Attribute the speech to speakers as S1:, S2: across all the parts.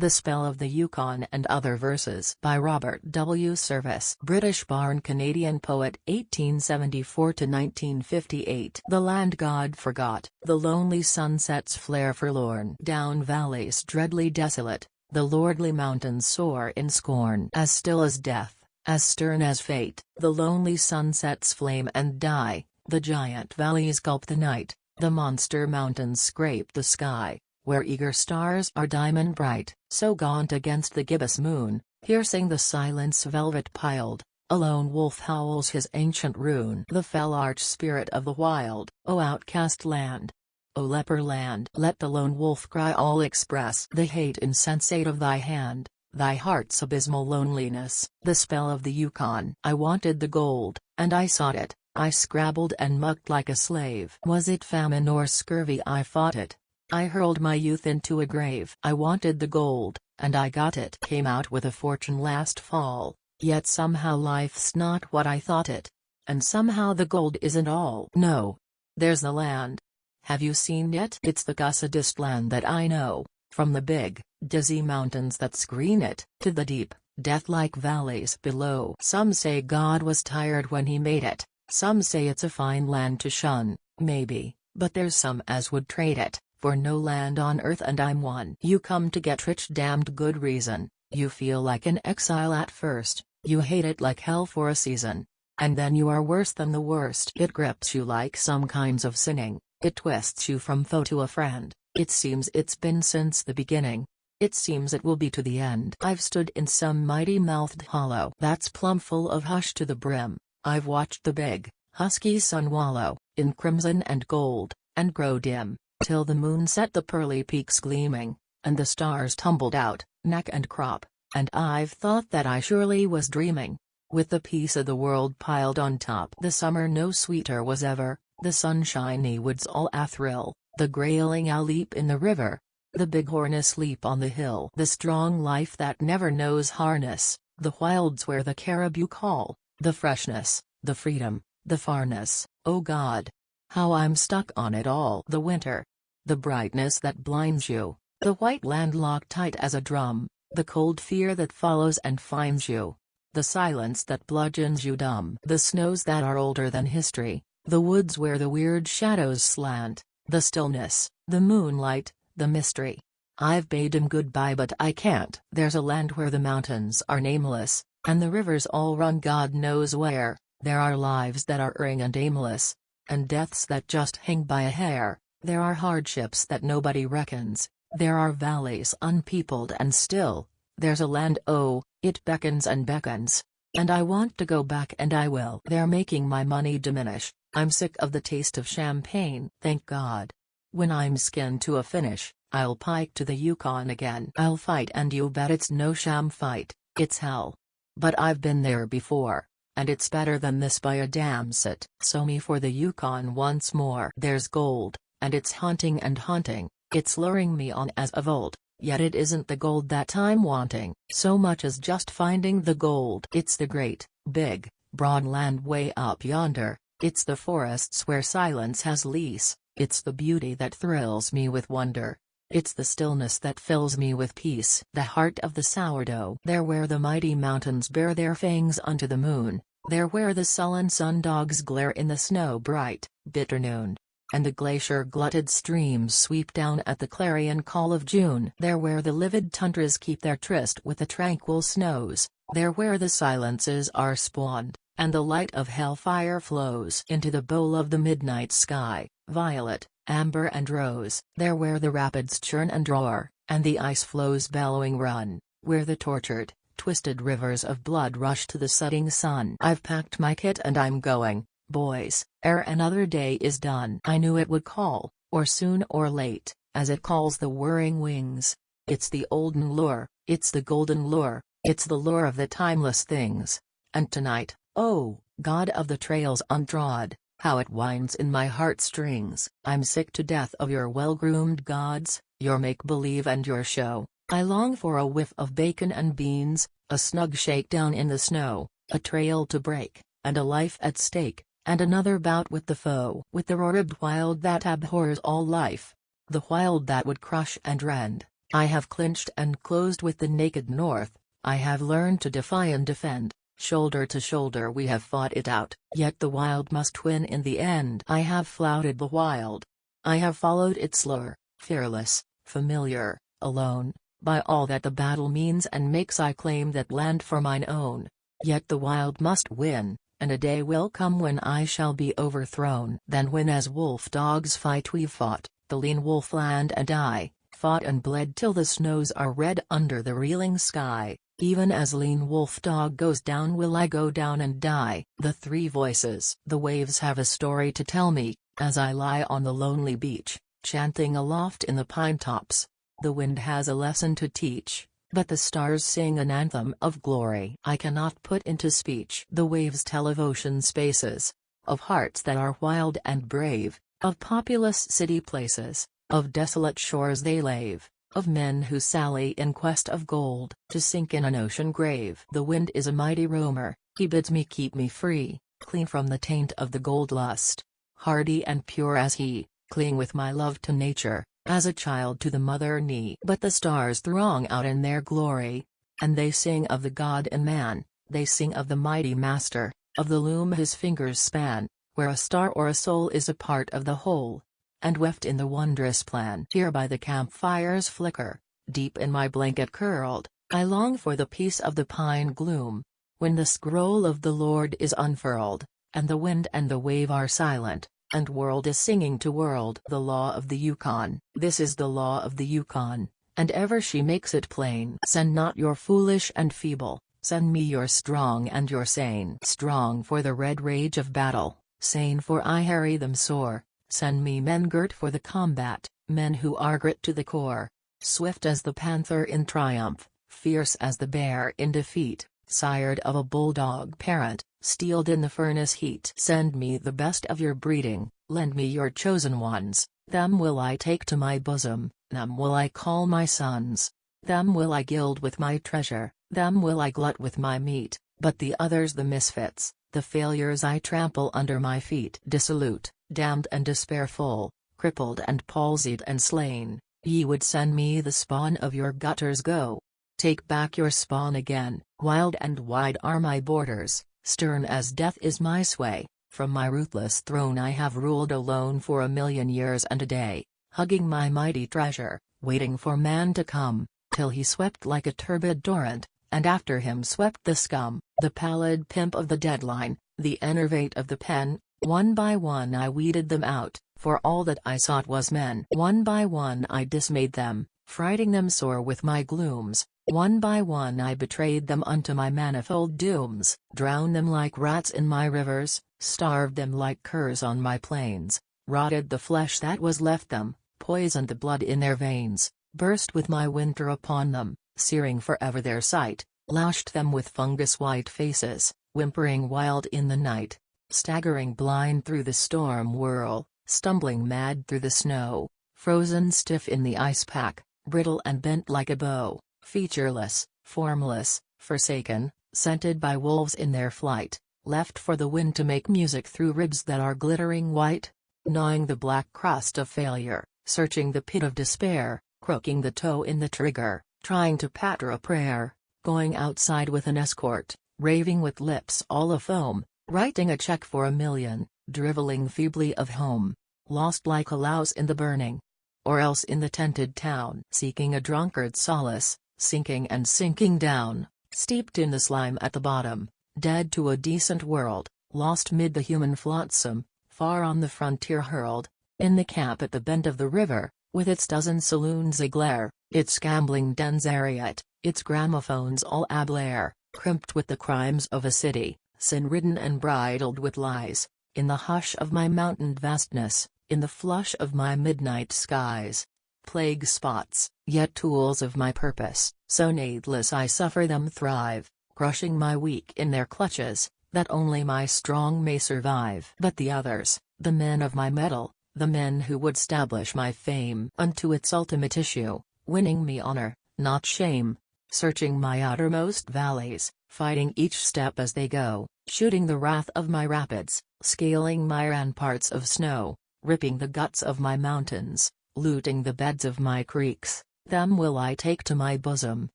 S1: The Spell of the Yukon and Other Verses by Robert W. Service, British-born Canadian poet 1874–1958. The land God forgot, the lonely sunsets flare forlorn down valleys dreadly desolate, the lordly mountains soar in scorn. As still as death, as stern as fate, the lonely sunsets flame and die, the giant valleys gulp the night, the monster mountains scrape the sky, where eager stars are diamond bright. So gaunt against the gibbous moon, piercing the silence velvet piled, a lone wolf howls his ancient rune. The fell arch spirit of the wild. O outcast land! O leper land! Let the lone wolf cry all express the hate insensate of thy hand, thy heart's abysmal loneliness. The spell of the Yukon. I wanted the gold, and I sought it, I scrabbled and mucked like a slave. Was it famine or scurvy I fought it? I hurled my youth into a grave. I wanted the gold, and I got it. Came out with a fortune last fall, yet somehow life's not what I thought it. And somehow the gold isn't all. No. There's the land. Have you seen it? It's the cussedest land that I know, from the big, dizzy mountains that screen it, to the deep, death-like valleys below. Some say God was tired when he made it, some say it's a fine land to shun, maybe, but there's some as would trade it for no land on earth, and I'm one. You come to get rich, damned good reason, you feel like an exile at first, you hate it like hell for a season, and then you are worse than the worst. It grips you like some kinds of sinning, it twists you from foe to a friend, it seems it's been since the beginning, it seems it will be to the end. I've stood in some mighty-mouthed hollow that's plumb full of hush to the brim, I've watched the big, husky sun wallow in crimson and gold, and grow dim, till the moon set the pearly peaks gleaming, and the stars tumbled out, neck and crop, and I've thought that I surely was dreaming, with the peace of the world piled on top. The summer no sweeter was ever, the sunshiny woods all athrill, the grayling owl leap in the river, the bighorn asleep on the hill. The strong life that never knows harness, the wilds where the caribou call, the freshness, the freedom, the farness. Oh God! How I'm stuck on it all. The winter. The brightness that blinds you, the white land locked tight as a drum, the cold fear that follows and finds you, the silence that bludgeons you dumb, the snows that are older than history, the woods where the weird shadows slant, the stillness, the moonlight, the mystery. I've bade him goodbye but I can't. There's a land where the mountains are nameless, and the rivers all run God knows where, there are lives that are erring and aimless, and deaths that just hang by a hair. There are hardships that nobody reckons, there are valleys unpeopled and still, there's a land, oh, it beckons and beckons, and I want to go back and I will. They're making my money diminish, I'm sick of the taste of champagne. Thank God. When I'm skinned to a finish, I'll pike to the Yukon again. I'll fight, and you bet it's no sham fight, it's hell. But I've been there before, and it's better than this by a damn sight. So me for the Yukon once more. There's gold, and it's haunting and haunting, it's luring me on as of old, yet it isn't the gold that I'm wanting so much as just finding the gold. It's the great, big, broad land way up yonder, it's the forests where silence has lease, it's the beauty that thrills me with wonder, it's the stillness that fills me with peace. The heart of the sourdough. There where the mighty mountains bare their fangs unto the moon, there where the sullen sundogs glare in the snow bright, bitter noon, and the glacier-glutted streams sweep down at the clarion call of June. There where the livid tundras keep their tryst with the tranquil snows, there where the silences are spawned, and the light of hellfire flows into the bowl of the midnight sky, violet, amber and rose. There where the rapids churn and roar, and the ice flows bellowing run, where the tortured, twisted rivers of blood rush to the setting sun. I've packed my kit and I'm going, boys, ere another day is done. I knew it would call, or soon or late, as it calls the whirring wings. It's the olden lure, it's the golden lure, it's the lure of the timeless things. And tonight, oh, God of the trails untrod, how it winds in my heartstrings. I'm sick to death of your well-groomed gods, your make-believe and your show. I long for a whiff of bacon and beans, a snug shakedown in the snow, a trail to break, and a life at stake, and another bout with the foe. With the roared wild that abhors all life, the wild that would crush and rend, I have clinched and closed with the naked north, I have learned to defy and defend, shoulder to shoulder we have fought it out. Yet the wild must win in the end. I have flouted the wild. I have followed its lure, fearless, familiar, alone, by all that the battle means and makes I claim that land for mine own. Yet the wild must win, and a day will come when I shall be overthrown. Then when as wolf dogs fight we've fought, the lean wolf land and I, fought and bled till the snows are red under the reeling sky, even as lean wolf dog goes down will I go down and die. The three voices. The waves have a story to tell me, as I lie on the lonely beach, chanting aloft in the pine tops. The wind has a lesson to teach, but the stars sing an anthem of glory I cannot put into speech. The waves tell of ocean spaces, of hearts that are wild and brave, of populous city places, of desolate shores they lave, of men who sally in quest of gold, to sink in an ocean grave. The wind is a mighty roamer, he bids me keep me free, clean from the taint of the gold lust, hardy and pure as he, cling with my love to nature, as a child to the mother knee. But the stars throng out in their glory, and they sing of the God in man, they sing of the mighty master, of the loom his fingers span, where a star or a soul is a part of the whole, and weft in the wondrous plan. Here by the campfire's flicker, deep in my blanket curled, I long for the peace of the pine gloom, when the scroll of the Lord is unfurled, and the wind and the wave are silent, and world is singing to world. The law of the Yukon. This is the law of the Yukon, and ever she makes it plain. Send not your foolish and feeble, send me your strong and your sane. Strong for the red rage of battle, sane for I harry them sore. Send me men girt for the combat, men who are grit to the core, swift as the panther in triumph, fierce as the bear in defeat, sired of a bulldog parent, steeled in the furnace heat. Send me the best of your breeding, lend me your chosen ones, them will I take to my bosom, them will I call my sons, them will I gild with my treasure, them will I glut with my meat, but the others the misfits, the failures I trample under my feet. Dissolute, damned and despairful, crippled and palsied and slain, ye would send me the spawn of your gutters. Go, take back your spawn again. Wild and wide are my borders, stern as death is my sway, from my ruthless throne I have ruled alone for 1,000,000 years and a day, hugging my mighty treasure, waiting for man to come, till he swept like a turbid torrent, and after him swept the scum. The pallid pimp of the deadline, the enervate of the pen, one by one I weeded them out, for all that I sought was men. One by one I dismayed them, frighting them sore with my glooms, one by one I betrayed them unto my manifold dooms. Drowned them like rats in my rivers, starved them like curs on my plains, rotted the flesh that was left them, poisoned the blood in their veins, burst with my winter upon them, searing forever their sight, lashed them with fungus white faces, whimpering wild in the night, staggering blind through the storm whirl, stumbling mad through the snow, frozen stiff in the ice pack, brittle and bent like a bow, featureless, formless, forsaken, scented by wolves in their flight, left for the wind to make music through ribs that are glittering white, gnawing the black crust of failure, searching the pit of despair, croaking the toe in the trigger, trying to patter a prayer, going outside with an escort, raving with lips all afoam, writing a check for 1,000,000, driveling feebly of home, lost like a louse in the burning, or else in the tented town, seeking a drunkard's solace, sinking and sinking down, steeped in the slime at the bottom, dead to a decent world, lost mid the human flotsam, far on the frontier hurled, in the camp at the bend of the river, with its dozen saloons aglare, its gambling dens ariat, its gramophones all ablair, crimped with the crimes of a city, sin-ridden and bridled with lies, in the hush of my mountained vastness, in the flush of my midnight skies. Plague spots, yet tools of my purpose, so nathless I suffer them thrive, crushing my weak in their clutches, that only my strong may survive. But the others, the men of my mettle, the men who would stablish my fame unto its ultimate issue, winning me honor, not shame, searching my outermost valleys, fighting each step as they go, shooting the wrath of my rapids, scaling my ramparts of snow, ripping the guts of my mountains, looting the beds of my creeks, them will I take to my bosom,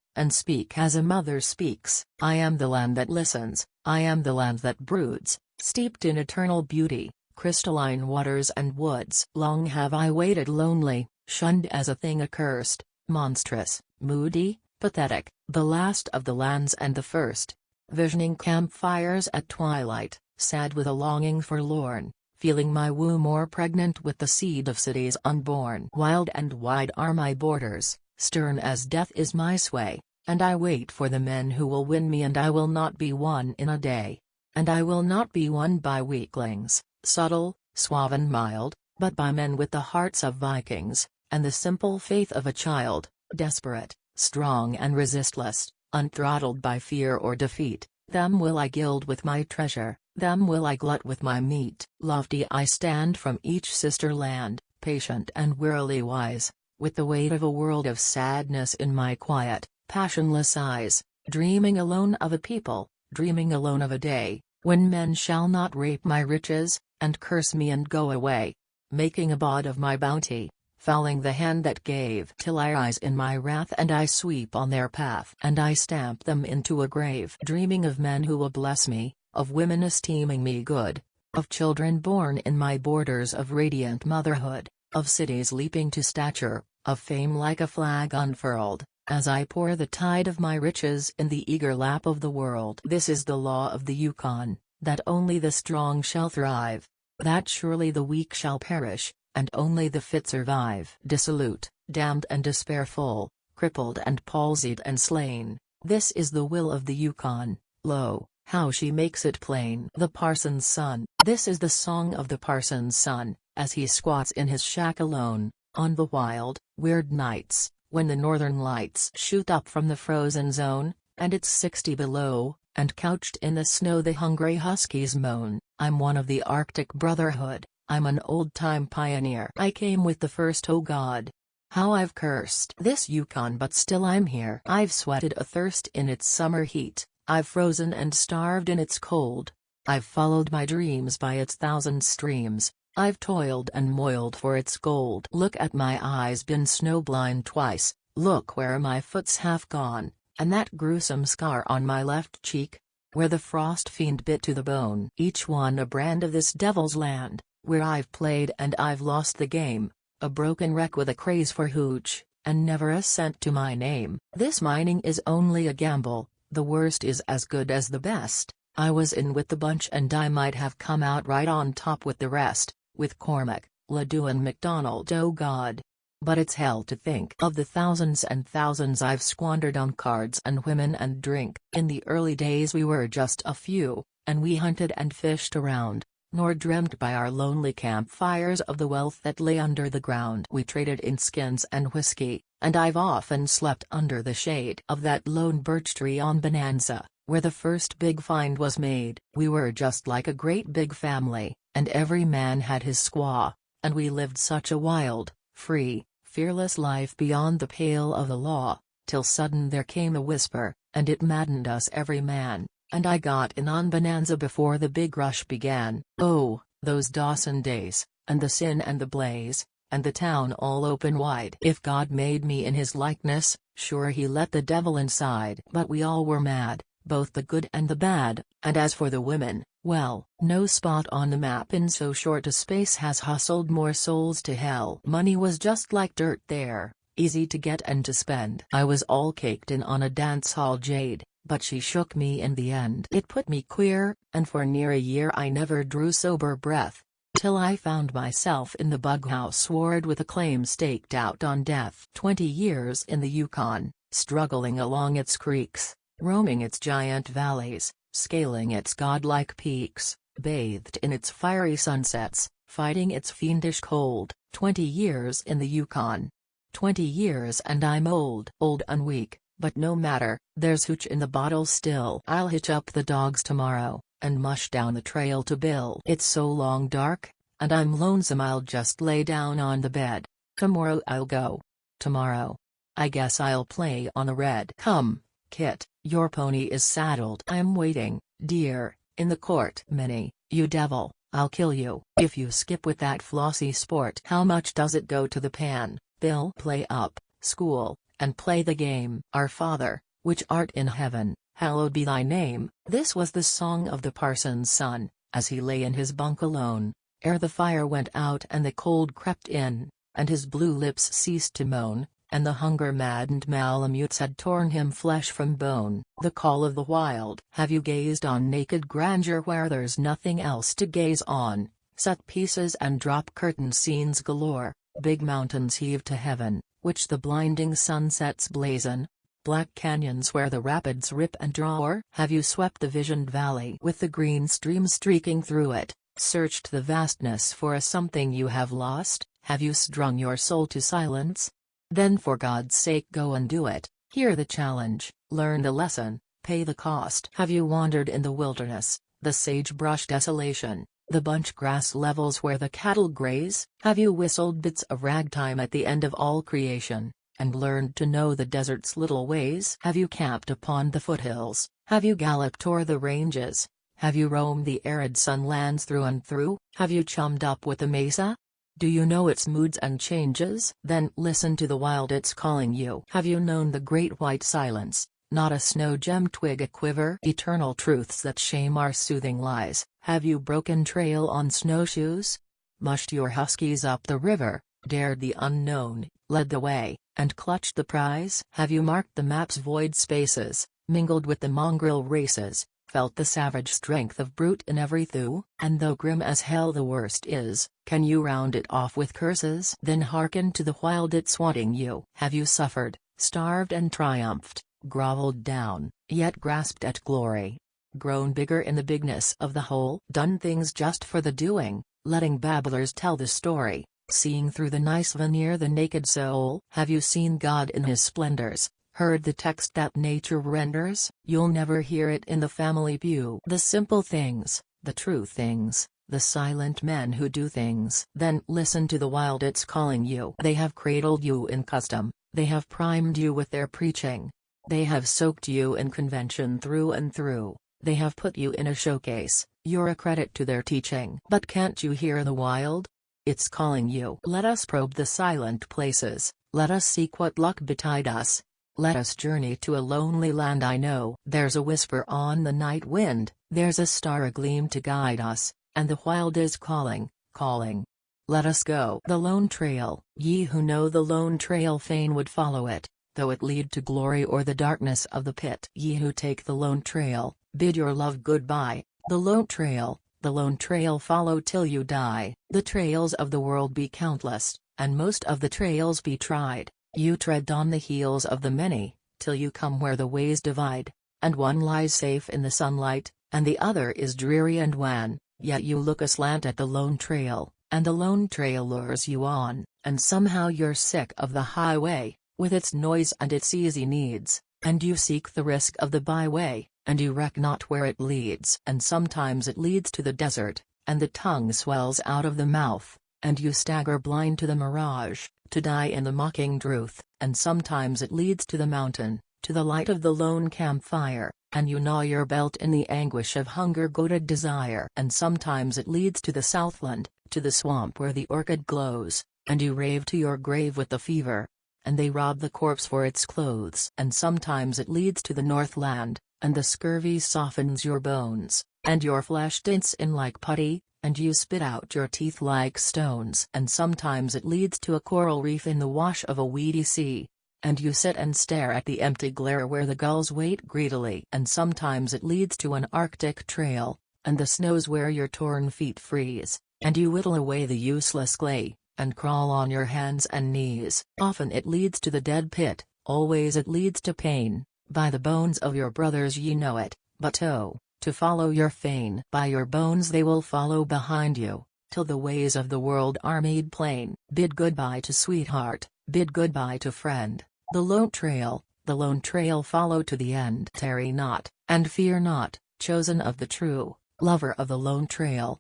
S1: and speak as a mother speaks. I am the land that listens, I am the land that broods, steeped in eternal beauty, crystalline waters and woods. Long have I waited lonely, shunned as a thing accursed, monstrous, moody, pathetic, the last of the lands and the first. Visioning campfires at twilight, sad with a longing forlorn, feeling my womb more pregnant with the seed of cities unborn. Wild and wide are my borders, stern as death is my sway, and I wait for the men who will win me, and I will not be won in a day. And I will not be won by weaklings, subtle, suave and mild, but by men with the hearts of Vikings, and the simple faith of a child, desperate, strong and resistless, unthrottled by fear or defeat. Them will I gild with my treasure, them will I glut with my meat. Lofty I stand from each sister land, patient and wearily wise, with the weight of a world of sadness in my quiet, passionless eyes, dreaming alone of a people, dreaming alone of a day, when men shall not rape my riches, and curse me and go away, making a bawd of my bounty, fouling the hand that gave, till I rise in my wrath and I sweep on their path and I stamp them into a grave. Dreaming of men who will bless me, of women esteeming me good, of children born in my borders of radiant motherhood, of cities leaping to stature, of fame like a flag unfurled, as I pour the tide of my riches in the eager lap of the world. This is the law of the Yukon, that only the strong shall thrive, that surely the weak shall perish, and only the fit survive. Dissolute, damned and despairful, crippled and palsied and slain, this is the will of the Yukon. Lo, how she makes it plain. The parson's son. This is the song of the parson's son, as he squats in his shack alone, on the wild, weird nights, when the northern lights shoot up from the frozen zone, and it's 60 below, and couched in the snow the hungry huskies moan. I'm one of the Arctic Brotherhood, I'm an old-time pioneer. I came with the first, oh God. How I've cursed this Yukon, but still I'm here. I've sweated athirst in its summer heat, I've frozen and starved in its cold, I've followed my dreams by its thousand streams, I've toiled and moiled for its gold. Look at my eyes, been snowblind twice, look where my foot's half gone, and that gruesome scar on my left cheek, where the frost fiend bit to the bone. Each one a brand of this devil's land, where I've played and I've lost the game, a broken wreck with a craze for hooch, and never a cent to my name. This mining is only a gamble, the worst is as good as the best. I was in with the bunch and I might have come out right on top with the rest, with Cormac, Ledoux and MacDonald, oh God. But it's hell to think of the thousands and thousands I've squandered on cards and women and drink. In the early days we were just a few, and we hunted and fished around, nor dreamt by our lonely campfires of the wealth that lay under the ground. We traded in skins and whiskey, and I've often slept under the shade of that lone birch tree on Bonanza, where the first big find was made. We were just like a great big family, and every man had his squaw, and we lived such a wild, free, fearless life beyond the pale of the law, till sudden there came a whisper, and it maddened us every man, and I got in on Bonanza before the big rush began. Oh, those Dawson days, and the sin and the blaze, and the town all open wide. If God made me in his likeness, sure he let the devil inside. But we all were mad, both the good and the bad, and as for the women, well, no spot on the map in so short a space has hustled more souls to hell. Money was just like dirt there, easy to get and to spend. I was all caked in on a dance hall jade, but she shook me in the end. It put me queer, and for near a year I never drew sober breath, till I found myself in the bughouse ward with a claim staked out on death. 20 years in the Yukon, struggling along its creeks, roaming its giant valleys, scaling its godlike peaks, bathed in its fiery sunsets, fighting its fiendish cold. 20 years in the Yukon. 20 years and I'm old and weak, but no matter, there's hooch in the bottle still. I'll hitch up the dogs tomorrow, and mush down the trail to Bill. It's so long dark, and I'm lonesome I'll just lay down on the bed. Tomorrow I'll go. Tomorrow. I guess I'll play on a red. Come, Kit, your pony is saddled. I'm waiting, dear, in the court. Minnie, you devil, I'll kill you if you skip with that flossy sport. How much does it go to the pan? Bill, play up, school, and play the game. Our Father, which art in heaven, hallowed be thy name. This was the song of the parson's son, as he lay in his bunk alone, ere the fire went out and the cold crept in, and his blue lips ceased to moan, and the hunger-maddened malamutes had torn him flesh from bone. The call of the wild. Have you gazed on naked grandeur where there's nothing else to gaze on? Set pieces and drop curtain scenes galore, big mountains heave to heaven, which the blinding sunsets blazon, black canyons where the rapids rip and draw. Or have you swept the visioned valley with the green stream streaking through it, searched the vastness for a something you have lost? Have you strung your soul to silence? Then for God's sake go and do it. Hear the challenge, learn the lesson, pay the cost. Have you wandered in the wilderness, the sagebrush desolation, the bunch grass levels where the cattle graze? Have you whistled bits of ragtime at the end of all creation, and learned to know the desert's little ways? Have you camped upon the foothills? Have you galloped o'er the ranges? Have you roamed the arid sunlands through and through? Have you chummed up with the mesa? Do you know its moods and changes? Then listen to the wild, it's calling you. Have you known the great white silence, not a snow-gem twig a quiver? Eternal truths that shame our soothing lies. Have you broken trail on snowshoes? Mushed your huskies up the river, dared the unknown, led the way, and clutched the prize? Have you marked the map's void spaces, mingled with the mongrel races, felt the savage strength of brute in every thew? And though grim as hell the worst is, can you round it off with curses? Then hearken to the wild, it's wanting you. Have you suffered, starved and triumphed, groveled down, yet grasped at glory? Grown bigger in the bigness of the whole? Done things just for the doing, letting babblers tell the story, seeing through the nice veneer the naked soul? Have you seen God in his splendors, heard the text that nature renders? You'll never hear it in the family pew. The simple things, the true things, the silent men who do things. Then listen to the wild, it's calling you. They have cradled you in custom, they have primed you with their preaching, they have soaked you in convention through and through, they have put you in a showcase, you're a credit to their teaching. But can't you hear the wild? It's calling you. Let us probe the silent places, let us seek what luck betide us. Let us journey to a lonely land. I know there's a whisper on the night wind, there's a star agleam to guide us, and the wild is calling, calling. Let us go. The lone trail. Ye who know the lone trail fain would follow it, though it lead to glory or the darkness of the pit. Ye who take the lone trail, bid your love goodbye. The lone trail follow till you die. The trails of the world be countless, and most of the trails be tried. You tread on the heels of the many, till you come where the ways divide, and one lies safe in the sunlight, and the other is dreary and wan, yet you look aslant at the lone trail, and the lone trail lures you on, and somehow you're sick of the highway, with its noise and its easy needs, and you seek the risk of the byway, and you reck not where it leads. And sometimes it leads to the desert, and the tongue swells out of the mouth, and you stagger blind to the mirage, to die in the mocking truth. And sometimes it leads to the mountain, to the light of the lone campfire, and you gnaw your belt in the anguish of hunger-goaded desire. And sometimes it leads to the southland, to the swamp where the orchid glows, and you rave to your grave with the fever, and they rob the corpse for its clothes. And sometimes it leads to the northland, and the scurvy softens your bones, and your flesh tints in like putty, and you spit out your teeth like stones. And sometimes it leads to a coral reef in the wash of a weedy sea, and you sit and stare at the empty glare where the gulls wait greedily. And sometimes it leads to an Arctic trail, and the snows where your torn feet freeze, and you whittle away the useless clay, and crawl on your hands and knees. Often it leads to the dead pit, always it leads to pain. By the bones of your brothers ye know it, but oh, to follow your fane. By your bones they will follow behind you, till the ways of the world are made plain. Bid goodbye to sweetheart, bid goodbye to friend. The lone trail follow to the end. Tarry not, and fear not, chosen of the true, lover of the lone trail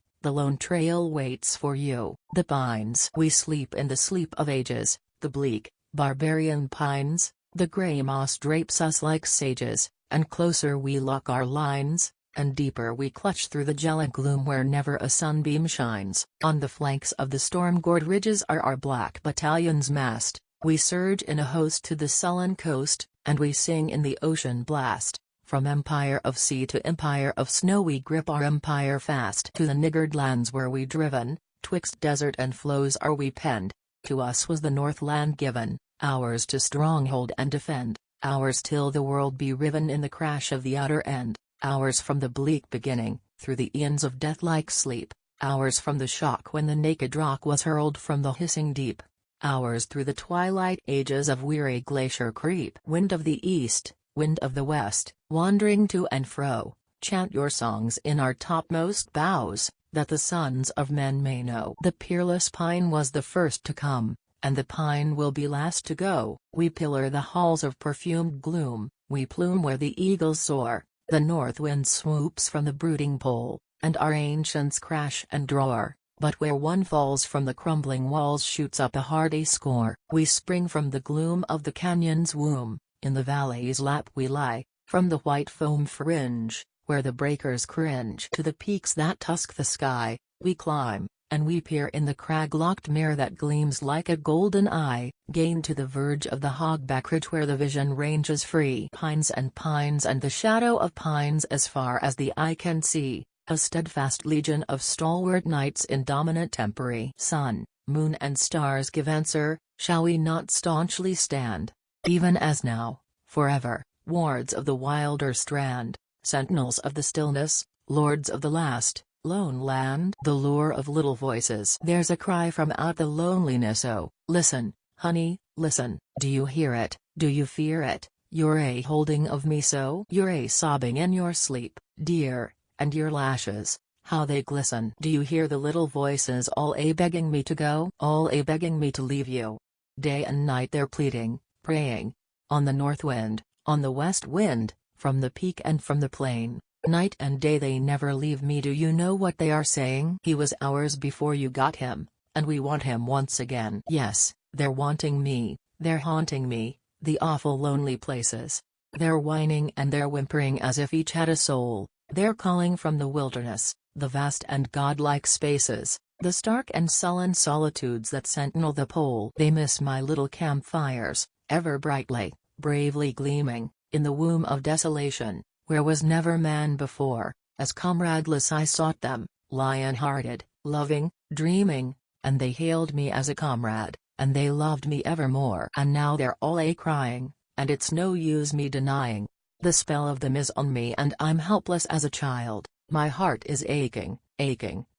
S1: waits for you. The pines. We sleep in the sleep of ages, the bleak, barbarian pines, the grey moss drapes us like sages, and closer we lock our lines, and deeper we clutch through the gelid gloom where never a sunbeam shines. On the flanks of the storm-gored ridges are our black battalions massed, We surge in a host to the sullen coast, and we sing in the ocean blast. From empire of sea to empire of snow we grip our empire fast. To the niggard lands were we driven, twixt desert and flows are we penned. To us was the Northland given, ours to stronghold and defend, ours till the world be riven in the crash of the utter end, ours from the bleak beginning, through the eons of death-like sleep, ours from the shock when the naked rock was hurled from the hissing deep, ours through the twilight ages of weary glacier creep. Wind of the east, wind of the west, wandering to and fro, chant your songs in our topmost boughs, that the sons of men may know. The peerless pine was the first to come, and the pine will be last to go. We pillar the halls of perfumed gloom, we plume where the eagles soar, the north wind swoops from the brooding pole, and our ancients crash and roar. But where one falls from the crumbling walls shoots up a hearty score. We spring from the gloom of the canyon's womb, in the valley's lap we lie, from the white foam fringe, where the breakers cringe, to the peaks that tusk the sky, we climb, and we peer in the crag-locked mirror that gleams like a golden eye, gain to the verge of the hogback ridge where the vision ranges free. Pines and the shadow of pines as far as the eye can see, a steadfast legion of stalwart knights in dominant tempery. Sun, moon and stars give answer, shall we not staunchly stand, even as now, forever, wards of the wilder strand, sentinels of the stillness, lords of the last, lone land? The lure of little voices. There's a cry from out the loneliness. Oh, listen, honey, listen. Do you hear it? Do you fear it? You're a holding of me so? You're a sobbing in your sleep, dear, and your lashes, how they glisten. Do you hear the little voices all a begging me to go? All a begging me to leave you. Day and night they're pleading, praying. On the north wind, on the west wind, from the peak and from the plain, night and day they never leave me. Do you know what they are saying? He was ours before you got him, and we want him once again. Yes, they're wanting me, they're haunting me, the awful lonely places. They're whining and they're whimpering as if each had a soul, they're calling from the wilderness, the vast and godlike spaces, the stark and sullen solitudes that sentinel the pole. They miss my little campfires, ever brightly, bravely gleaming, in the womb of desolation, where was never man before, as comradeless I sought them, lion-hearted, loving, dreaming, and they hailed me as a comrade, and they loved me evermore. And now they're all a-crying, and it's no use me denying, the spell of them is on me and I'm helpless as a child, my heart is aching,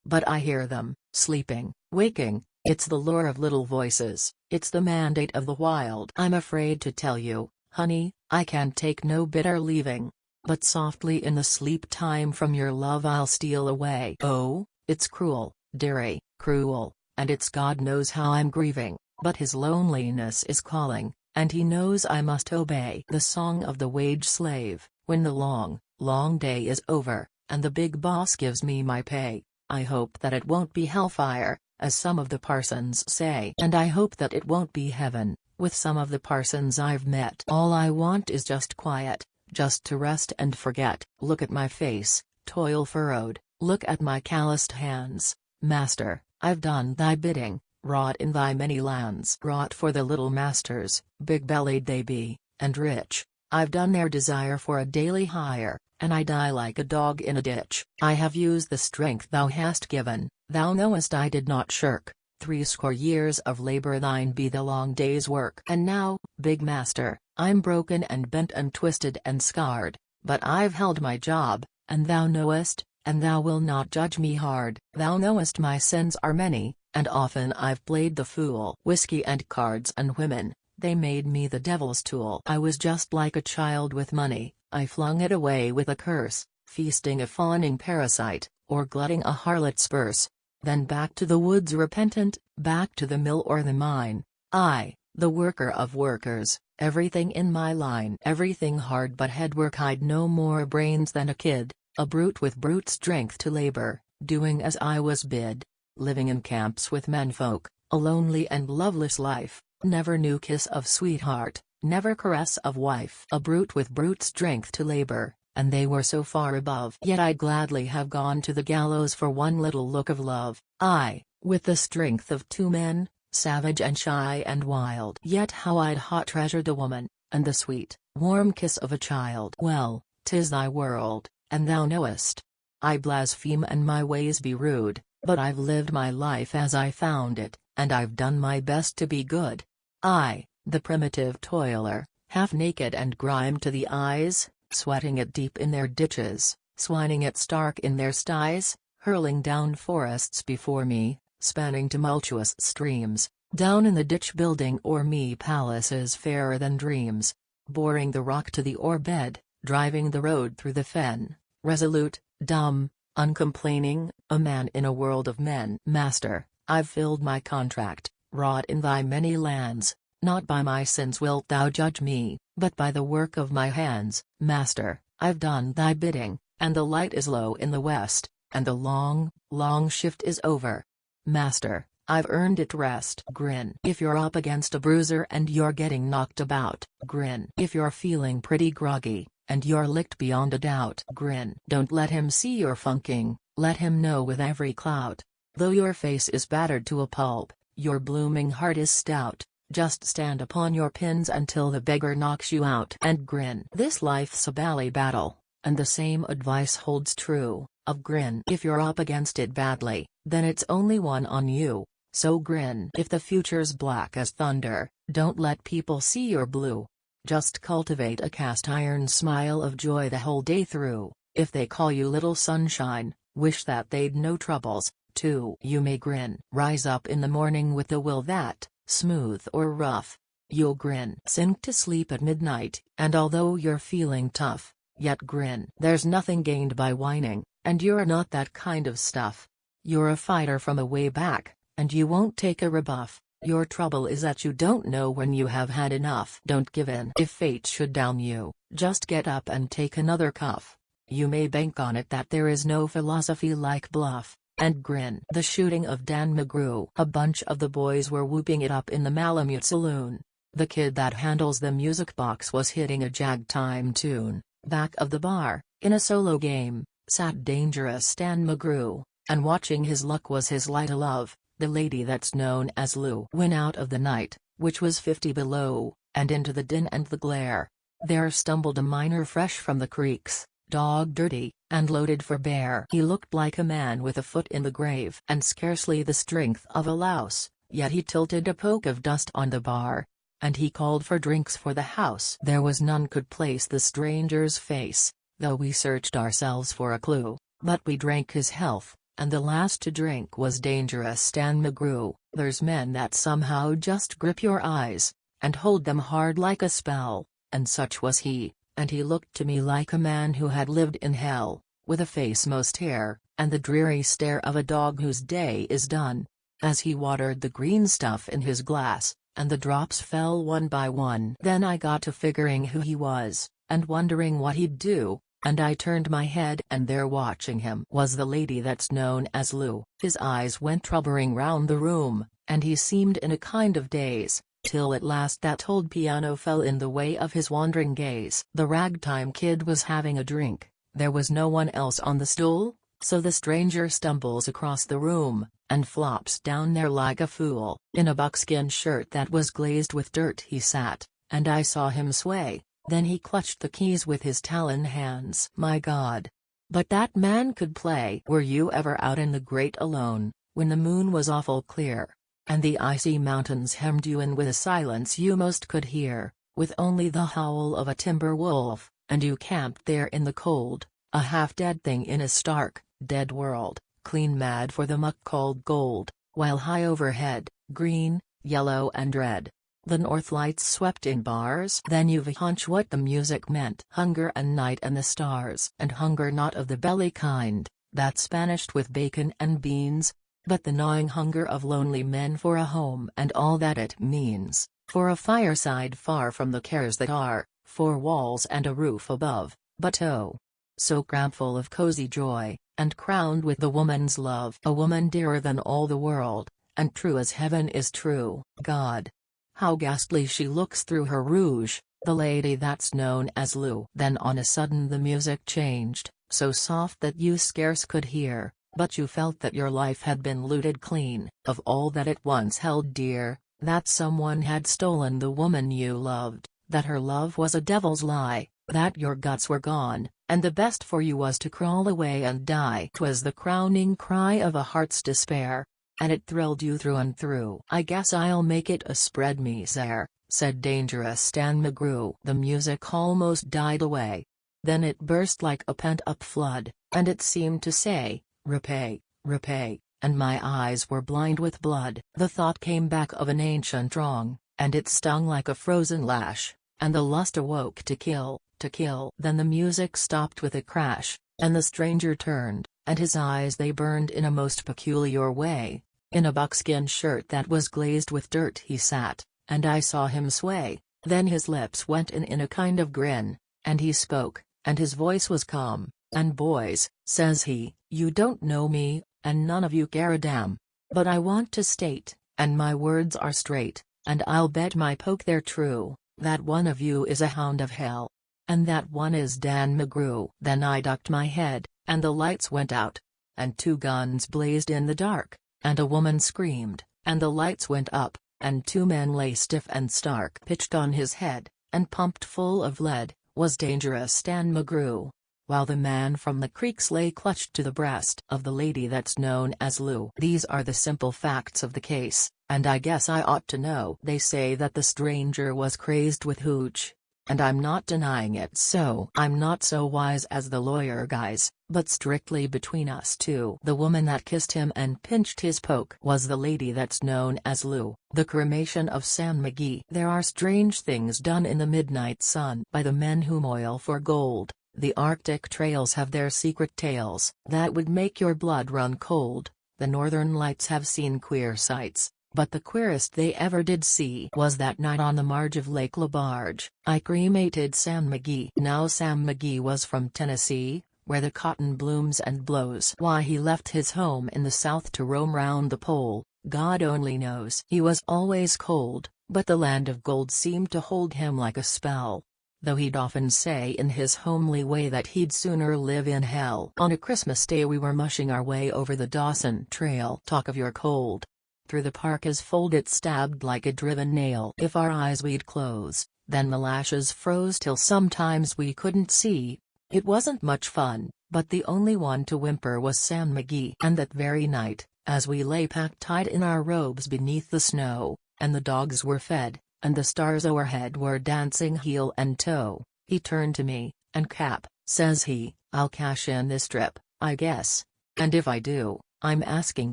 S1: but I hear them, sleeping, waking, it's the lure of little voices, it's the mandate of the wild. I'm afraid to tell you, honey, I can't take no bitter leaving, but softly in the sleep time from your love I'll steal away. Oh, it's cruel, dearie, cruel, and it's God knows how I'm grieving, but his loneliness is calling, and he knows I must obey. The song of the wage slave, when the long, long day is over, and the big boss gives me my pay, I hope that it won't be hellfire, as some of the parsons say, and I hope that it won't be heaven, with some of the parsons I've met. All I want is just quiet, just to rest and forget. Look at my face, toil furrowed, look at my calloused hands, Master, I've done thy bidding, wrought in thy many lands. Wrought for the little masters, big-bellied they be, and rich, I've done their desire for a daily hire, and I die like a dog in a ditch. I have used the strength thou hast given, thou knowest I did not shirk, 80 years of labor thine be the long day's work. And now, big master, I'm broken and bent and twisted and scarred, but I've held my job, and thou knowest, and thou will not judge me hard. Thou knowest my sins are many, and often I've played the fool. Whiskey and cards and women, they made me the devil's tool. I was just like a child with money, I flung it away with a curse, feasting a fawning parasite, or glutting a harlot's purse. Then back to the woods repentant, back to the mill or the mine, I, the worker of workers, everything in my line. Everything hard but head work. I'd no more brains than a kid, a brute with brute strength to labor, doing as I was bid. Living in camps with menfolk, a lonely and loveless life, never knew kiss of sweetheart, never caress of wife. A brute with brute strength to labor, and they were so far above. Yet I'd gladly have gone to the gallows for one little look of love. I, with the strength of 2 men, savage and shy and wild. Yet how I'd hot treasured a woman, and the sweet, warm kiss of a child. Well, 'tis thy world, and thou knowest. I blaspheme and my ways be rude, but I've lived my life as I found it, and I've done my best to be good. I, the primitive toiler, half naked and grimed to the eyes, sweating it deep in their ditches, swining it stark in their sties, hurling down forests before me, spanning tumultuous streams, down in the ditch building o'er me palaces fairer than dreams, boring the rock to the ore bed, driving the road through the fen, resolute, dumb, uncomplaining, a man in a world of men. Master, I've filled my contract, wrought in thy many lands, not by my sins wilt thou judge me, but by the work of my hands. Master, I've done thy bidding, and the light is low in the west, and the long, long shift is over. Master, I've earned it rest. Grin if you're up against a bruiser and you're getting knocked about. Grin if you're feeling pretty groggy, and you're licked beyond a doubt. Grin. Don't let him see you're funking, let him know with every clout. Though your face is battered to a pulp, your blooming heart is stout. Just stand upon your pins until the beggar knocks you out. And grin. This life's a bally battle, and the same advice holds true, of grin. If you're up against it badly, then it's only one on you, so grin. If the future's black as thunder, don't let people see you're blue. Just cultivate a cast iron smile of joy the whole day through. If they call you little sunshine, wish that they'd no troubles, too. You may grin. Rise up in the morning with the will that, smooth or rough, you'll grin. Sink to sleep at midnight, and although you're feeling tough, yet grin. There's nothing gained by whining, and you're not that kind of stuff. You're a fighter from a way back, and you won't take a rebuff. Your trouble is that you don't know when you have had enough. Don't give in. If fate should down you, just get up and take another cuff. You may bank on it that there is no philosophy like bluff, and grin. The shooting of Dan McGrew. A bunch of the boys were whooping it up in the Malamute saloon. The kid that handles the music box was hitting a jag-time tune. Back of the bar, in a solo game, sat dangerous Dan McGrew, and watching his luck was his light o' love, the lady that's known as Lou. When out of the night, which was 50 below, and into the din and the glare, there stumbled a miner fresh from the creeks, dog dirty, and loaded for bear. He looked like a man with a foot in the grave and scarcely the strength of a louse, yet he tilted a poke of dust on the bar, and he called for drinks for the house. There was none could place the stranger's face, though we searched ourselves for a clue, but we drank his health, and the last to drink was dangerous Dan McGrew. There's men that somehow just grip your eyes, and hold them hard like a spell, and such was he, and he looked to me like a man who had lived in hell, with a face most hair, and the dreary stare of a dog whose day is done. As he watered the green stuff in his glass, and the drops fell one by one. Then I got to figuring who he was, and wondering what he'd do, and I turned my head and there watching him was the lady that's known as Lou. His eyes went troubling round the room, and he seemed in a kind of daze, till at last that old piano fell in the way of his wandering gaze. The ragtime kid was having a drink, there was no one else on the stool, so the stranger stumbles across the room, and flops down there like a fool. In a buckskin shirt that was glazed with dirt he sat, and I saw him sway, then he clutched the keys with his talon hands. My God! But that man could play. Were you ever out in the great alone, when the moon was awful clear, and the icy mountains hemmed you in with a silence you most could hear, with only the howl of a timber wolf, and you camped there in the cold, a half-dead thing in a stark, dead world, clean mad for the muck called gold, while high overhead, green, yellow and red, the north lights swept in bars? Then you've a hunch what the music meant. Hunger and night and the stars. And hunger not of the belly kind, that's banished with bacon and beans, but the gnawing hunger of lonely men for a home and all that it means, for a fireside far from the cares that are, for walls and a roof above, but oh, so crampful of cozy joy, and crowned with the woman's love. A woman dearer than all the world, and true as heaven is true. God! How ghastly she looks through her rouge, the lady that's known as Lou. Then on a sudden the music changed, so soft that you scarce could hear, But you felt that your life had been looted clean, of all that it once held dear, that someone had stolen the woman you loved, that her love was a devil's lie, that your guts were gone, and the best for you was to crawl away and die. 'Twas the crowning cry of a heart's despair, and it thrilled you through and through. "I guess I'll make it a spread misere," said Dangerous Stan McGrew. The music almost died away. Then it burst like a pent-up flood, and it seemed to say, "Repay, repay," and my eyes were blind with blood. The thought came back of an ancient wrong, and it stung like a frozen lash, and the lust awoke to kill, to kill. Then the music stopped with a crash, and the stranger turned, and his eyes they burned in a most peculiar way. In a buckskin shirt that was glazed with dirt he sat, and I saw him sway. Then his lips went in a kind of grin, and he spoke, and his voice was calm. "And boys," says he, "you don't know me, and none of you care a damn. But I want to state, and my words are straight, and I'll bet my poke they're true, that one of you is a hound of hell. And that one is Dan McGrew." Then I ducked my head, and the lights went out, and 2 guns blazed in the dark, and a woman screamed, and the lights went up, and 2 men lay stiff and stark. Pitched on his head, and pumped full of lead, was Dangerous Stan McGrew, while the man from the creeks lay clutched to the breast of the lady that's known as Lou. These are the simple facts of the case, and I guess I ought to know. They say that the stranger was crazed with hooch, and I'm not denying it, so I'm not so wise as the lawyer guys, but strictly between us two, the woman that kissed him and pinched his poke was the lady that's known as Lou. The cremation of Sam McGee. There are strange things done in the midnight sun by the men who moil for gold. The Arctic trails have their secret tales that would make your blood run cold. The Northern Lights have seen queer sights, but the queerest they ever did see was that night on the marge of Lake LaBarge. I cremated Sam McGee. Now Sam McGee was from Tennessee, where the cotton blooms and blows. Why he left his home in the South to roam round the pole, God only knows. He was always cold, but the land of gold seemed to hold him like a spell, though he'd often say in his homely way that he'd sooner live in hell. On a Christmas day we were mushing our way over the Dawson Trail. Talk of your cold. Through the park as fold it stabbed like a driven nail. If our eyes we'd close, then the lashes froze till sometimes we couldn't see. It wasn't much fun, but the only one to whimper was Sam McGee. And that very night, as we lay packed tight in our robes beneath the snow, and the dogs were fed, and the stars overhead were dancing heel and toe, he turned to me, and "Cap," says he, "I'll cash in this trip, I guess. And if I do, I'm asking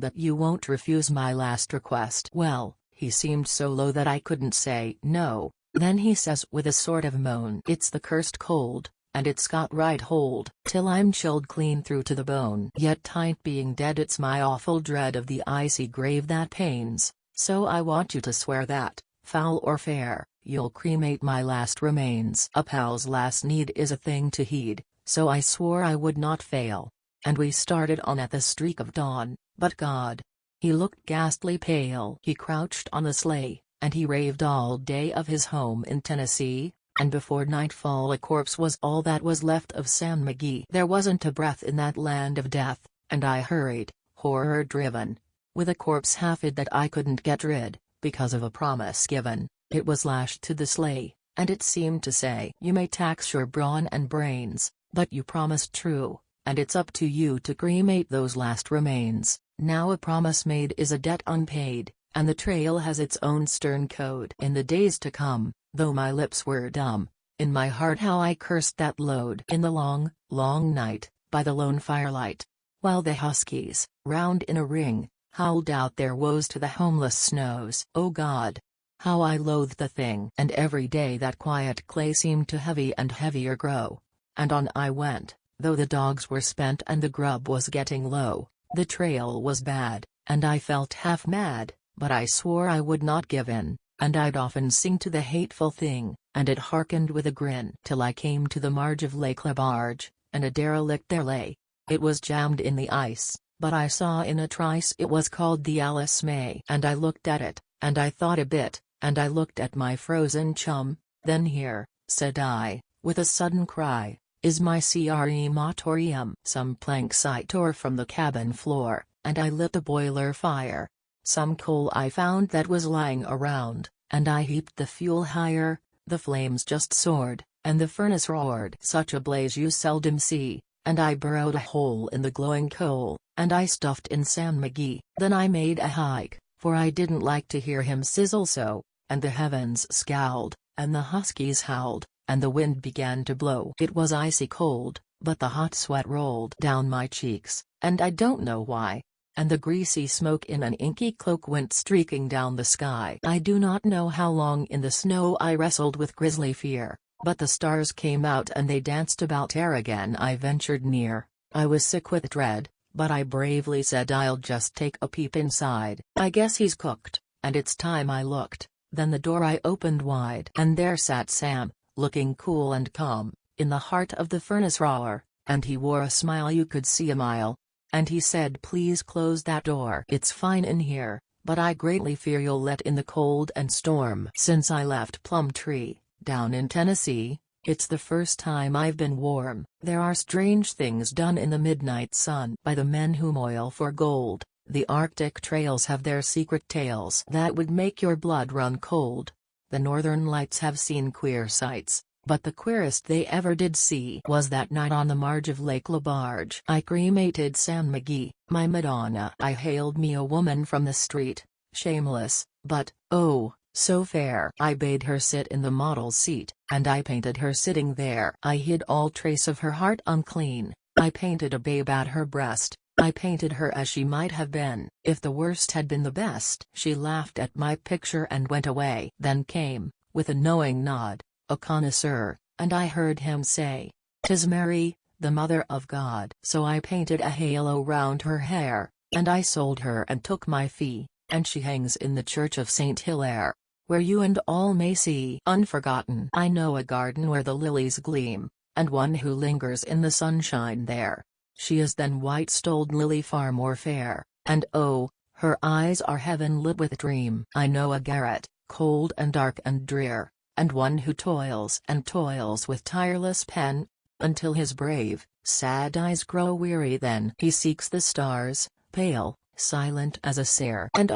S1: that you won't refuse my last request." Well, he seemed so low that I couldn't say no. Then he says with a sort of moan, "It's the cursed cold, and it's got right hold, till I'm chilled clean through to the bone. Yet 'tain't being dead, it's my awful dread of the icy grave that pains, so I want you to swear that, foul or fair, you'll cremate my last remains." A pal's last need is a thing to heed, so I swore I would not fail. And we started on at the streak of dawn, but God! He looked ghastly pale. He crouched on the sleigh, and he raved all day of his home in Tennessee, and before nightfall a corpse was all that was left of Sam McGee. There wasn't a breath in that land of death, and I hurried, horror-driven, with a corpse half-hid that I couldn't get rid, because of a promise given. It was lashed to the sleigh, and it seemed to say, "You may tax your brawn and brains, but you promised true, and it's up to you to cremate those last remains. Now a promise made is a debt unpaid, and the trail has its own stern code." In the days to come, though my lips were dumb, in my heart how I cursed that load. In the long, long night, by the lone firelight, while the huskies, round in a ring, howled out their woes to the homeless snows. Oh God! How I loathed the thing. And every day that quiet clay seemed to heavy and heavier grow. And on I went, though the dogs were spent and the grub was getting low. The trail was bad, and I felt half mad, but I swore I would not give in, and I'd often sing to the hateful thing, and it hearkened with a grin. Till I came to the marge of Lake LaBarge, and a derelict there lay. It was jammed in the ice, but I saw in a trice it was called the Alice May. And I looked at it, and I thought a bit, and I looked at my frozen chum. "Then here," said I, with a sudden cry, is my crematorium. Some planks I tore from the cabin floor, and I lit the boiler fire. Some coal I found that was lying around, and I heaped the fuel higher. The flames just soared, and the furnace roared. Such a blaze you seldom see, and I burrowed a hole in the glowing coal, and I stuffed in Sam McGee. Then I made a hike, for I didn't like to hear him sizzle so, and the heavens scowled, and the huskies howled, and the wind began to blow. It was icy cold, but the hot sweat rolled down my cheeks, and I don't know why. And the greasy smoke in an inky cloak went streaking down the sky. I do not know how long in the snow I wrestled with grisly fear, but the stars came out and they danced about ere again I ventured near. I was sick with dread, but I bravely said I'll just take a peep inside. I guess he's cooked, and it's time I looked. Then the door I opened wide, and there sat Sam, looking cool and calm, in the heart of the furnace roar, and he wore a smile you could see a mile. And he said, "Please close that door. It's fine in here, but I greatly fear you'll let in the cold and storm. Since I left Plum Tree, down in Tennessee, it's the first time I've been warm. There are strange things done in the midnight sun by the men who moil for gold. The Arctic trails have their secret tales that would make your blood run cold. The Northern Lights have seen queer sights, but the queerest they ever did see was that night on the marge of Lake LaBarge. I cremated Sam McGee, my Madonna. I hailed me a woman from the street, shameless, but, oh, so fair. I bade her sit in the model's seat, and I painted her sitting there. I hid all trace of her heart unclean. I painted a babe at her breast. I painted her as she might have been, if the worst had been the best. She laughed at my picture and went away. Then came, with a knowing nod, a connoisseur, and I heard him say, "'Tis Mary, the Mother of God." So I painted a halo round her hair, and I sold her and took my fee, and she hangs in the church of St. Hilaire, where you and all may see. Unforgotten. I know a garden where the lilies gleam, and one who lingers in the sunshine there. She is than white-stoled lily far more fair, and oh, her eyes are heaven lit with dream. I know a garret, cold and dark and drear, and one who toils and toils with tireless pen, until his brave, sad eyes grow weary. Then he seeks the stars, pale, silent as a seer. And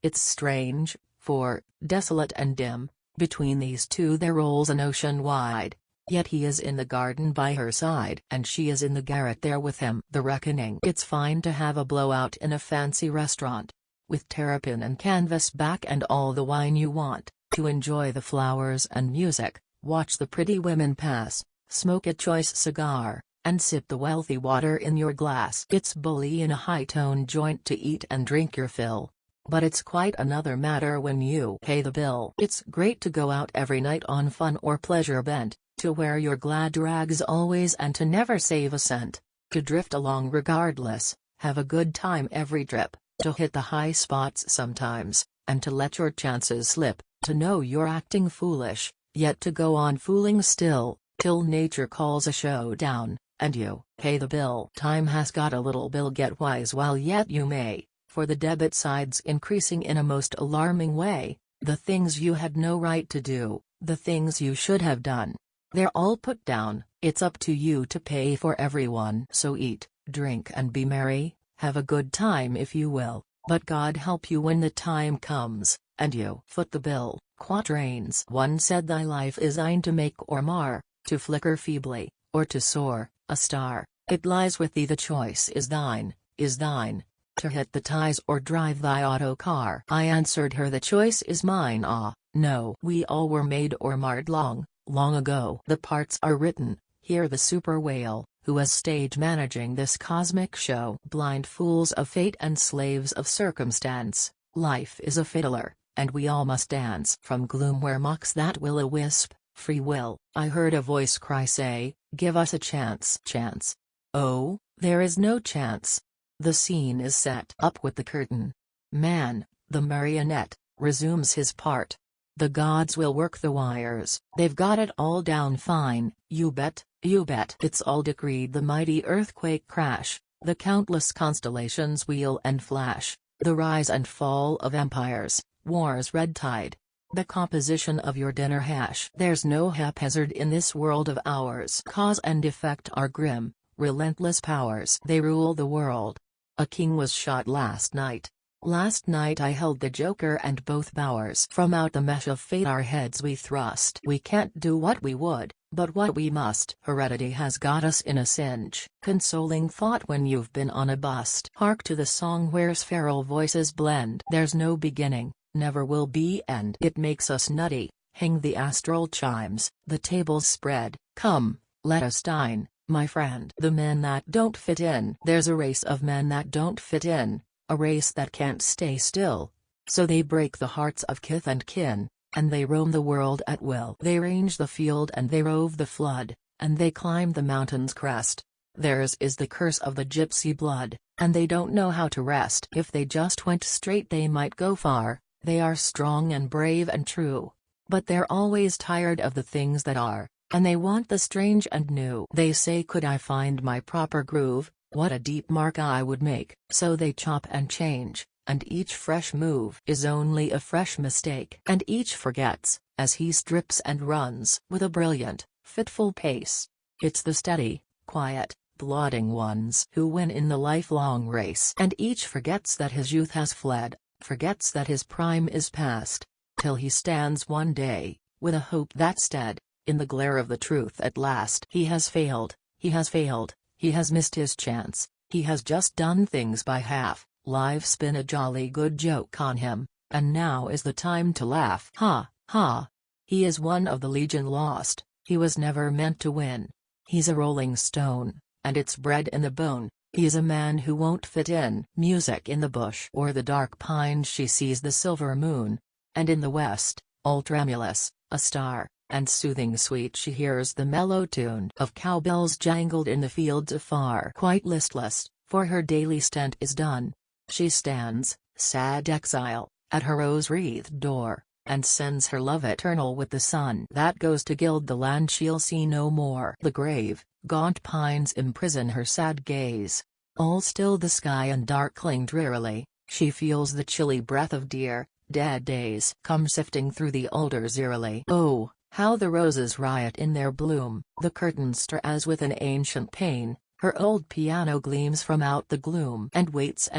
S1: it's strange, for, desolate and dim, between these two there rolls an ocean wide, yet he is in the garden by her side, and she is in the garret there with him. The reckoning. It's fine to have a blowout in a fancy restaurant, with terrapin and canvas back and all the wine you want. To enjoy the flowers and music, watch the pretty women pass, smoke a choice cigar, and sip the wealthy water in your glass. It's bully in a high-toned joint to eat and drink your fill. But it's quite another matter when you pay the bill. It's great to go out every night on fun or pleasure bent, to wear your glad rags always and to never save a cent, to drift along regardless, have a good time every trip, to hit the high spots sometimes, and to let your chances slip. To know you're acting foolish, yet to go on fooling still, till nature calls a showdown, and you pay the bill. Time has got a little bill. Get wise while yet you may, for the debit side's increasing in a most alarming way. The things you had no right to do, the things you should have done, they're all put down. It's up to you to pay for everyone. So eat, drink and be merry, have a good time if you will, but God help you when the time comes, and you foot the bill. Quatrains. One said thy life is thine to make or mar, to flicker feebly, or to soar, a star. It lies with thee, the choice is thine, to hit the ties or drive thy auto car. I answered her, the choice is mine. No, we all were made or marred long ago. The parts are written. Hear the super whale, who is stage managing this cosmic show. Blind fools of fate and slaves of circumstance, life is a fiddler, and we all must dance. From gloom where mocks that will-o-wisp, free will, I heard a voice cry say, give us a chance. Chance? Oh, there is no chance. The scene is set. Up with the curtain. Man, the marionette, resumes his part. The gods will work the wires. They've got it all down fine, you bet, you bet. It's all decreed. The mighty earthquake crash, the countless constellations wheel and flash, the rise and fall of empires, war's red tide. The composition of your dinner hash. There's no haphazard in this world of ours. Cause and effect are grim, relentless powers. They rule the world. A king was shot last night. Last night I held the joker and both bowers. From out the mesh of fate our heads we thrust. We can't do what we would, but what we must. Heredity has got us in a singe. Consoling thought when you've been on a bust. Hark to the song where's feral voices blend. There's no beginning, never will be end. It makes us nutty. Hang the astral chimes, the tables spread. Come, let us dine, my friend. The men that don't fit in. There's a race of men that don't fit in. A race that can't stay still. So they break the hearts of kith and kin, and they roam the world at will. They range the field and they rove the flood, and they climb the mountain's crest. Theirs is the curse of the gypsy blood, and they don't know how to rest. If they just went straight they might go far. They are strong and brave and true. But they're always tired of the things that are, and they want the strange and new. They say, could I find my proper groove, what a deep mark I would make. So they chop and change, and each fresh move is only a fresh mistake. And each forgets, as he strips and runs with a brilliant, fitful pace. It's the steady, quiet, plodding ones who win in the lifelong race. And each forgets that his youth has fled, forgets that his prime is past, till he stands one day, with a hope that's dead, in the glare of the truth at last. He has failed, he has failed. He has missed his chance, he has just done things by half, life's been a jolly good joke on him, and now is the time to laugh. Ha, ha! He is one of the legion lost, he was never meant to win. He's a rolling stone, and it's bred in the bone. He's a man who won't fit in. Music in the bush or the dark pine, she sees the silver moon, and in the west, all tremulous, a star. And soothing sweet she hears the mellow tune of cowbells jangled in the fields afar. Quite listless, for her daily stent is done, she stands, sad exile, at her rose-wreathed door, and sends her love eternal with the sun that goes to gild the land she'll see no more. The grave, gaunt pines imprison her sad gaze. All still the sky and darkling drearily, she feels the chilly breath of dead days come sifting through the alders eerily. Oh! How the roses riot in their bloom. The curtains stir as with an ancient pain, her old piano gleams from out the gloom and waits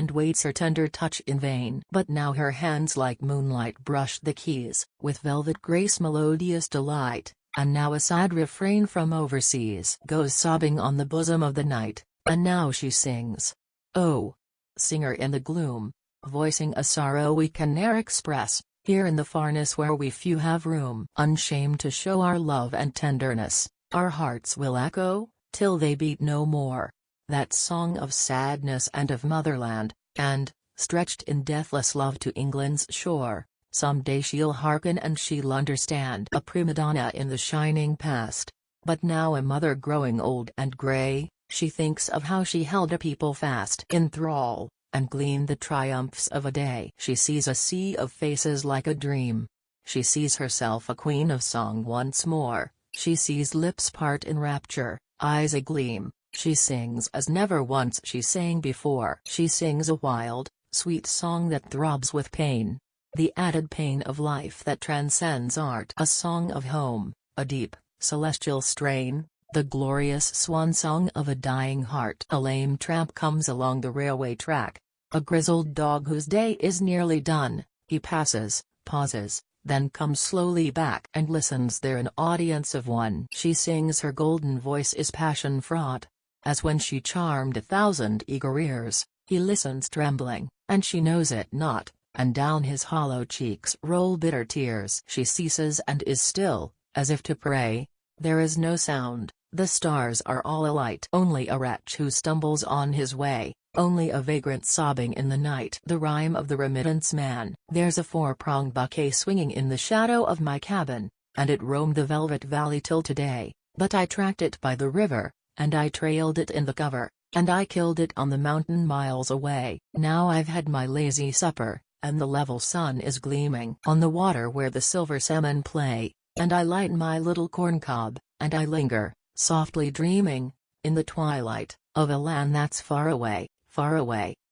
S1: her tender touch in vain. But now her hands like moonlight brush the keys, with velvet grace melodious delight, and now a sad refrain from overseas goes sobbing on the bosom of the night, and now she sings. Oh! Singer in the gloom, voicing a sorrow we can ne'er express. Here in the farness where we few have room, unshamed to show our love and tenderness, our hearts will echo, till they beat no more, that song of sadness and of motherland, and, stretched in deathless love to England's shore, some day she'll hearken and she'll understand. A prima donna in the shining past, but now a mother growing old and grey, she thinks of how she held a people fast in thrall, and glean the triumphs of a day. She sees a sea of faces like a dream. She sees herself a queen of song once more. She sees lips part in rapture, eyes agleam. She sings as never once she sang before. She sings a wild, sweet song that throbs with pain. The added pain of life that transcends art. A song of home, a deep, celestial strain. The glorious swan song of a dying heart. A lame tramp comes along the railway track, a grizzled dog whose day is nearly done. He passes, pauses, then comes slowly back and listens there an audience of one. She sings, her golden voice is passion fraught, as when she charmed 1,000 eager ears. He listens trembling, and she knows it not, and down his hollow cheeks roll bitter tears. She ceases and is still, as if to pray. There is no sound. The stars are all alight. Only a wretch who stumbles on his way, only a vagrant sobbing in the night. The rhyme of the remittance man. There's a four-pronged bouquet swinging in the shadow of my cabin, and it roamed the velvet valley till today, but I tracked it by the river, and I trailed it in the cover, and I killed it on the mountain miles away. Now I've had my lazy supper, and the level sun is gleaming on the water where the silver salmon play, and I light my little corncob, and I linger, softly dreaming, in the twilight, of a land that's far away,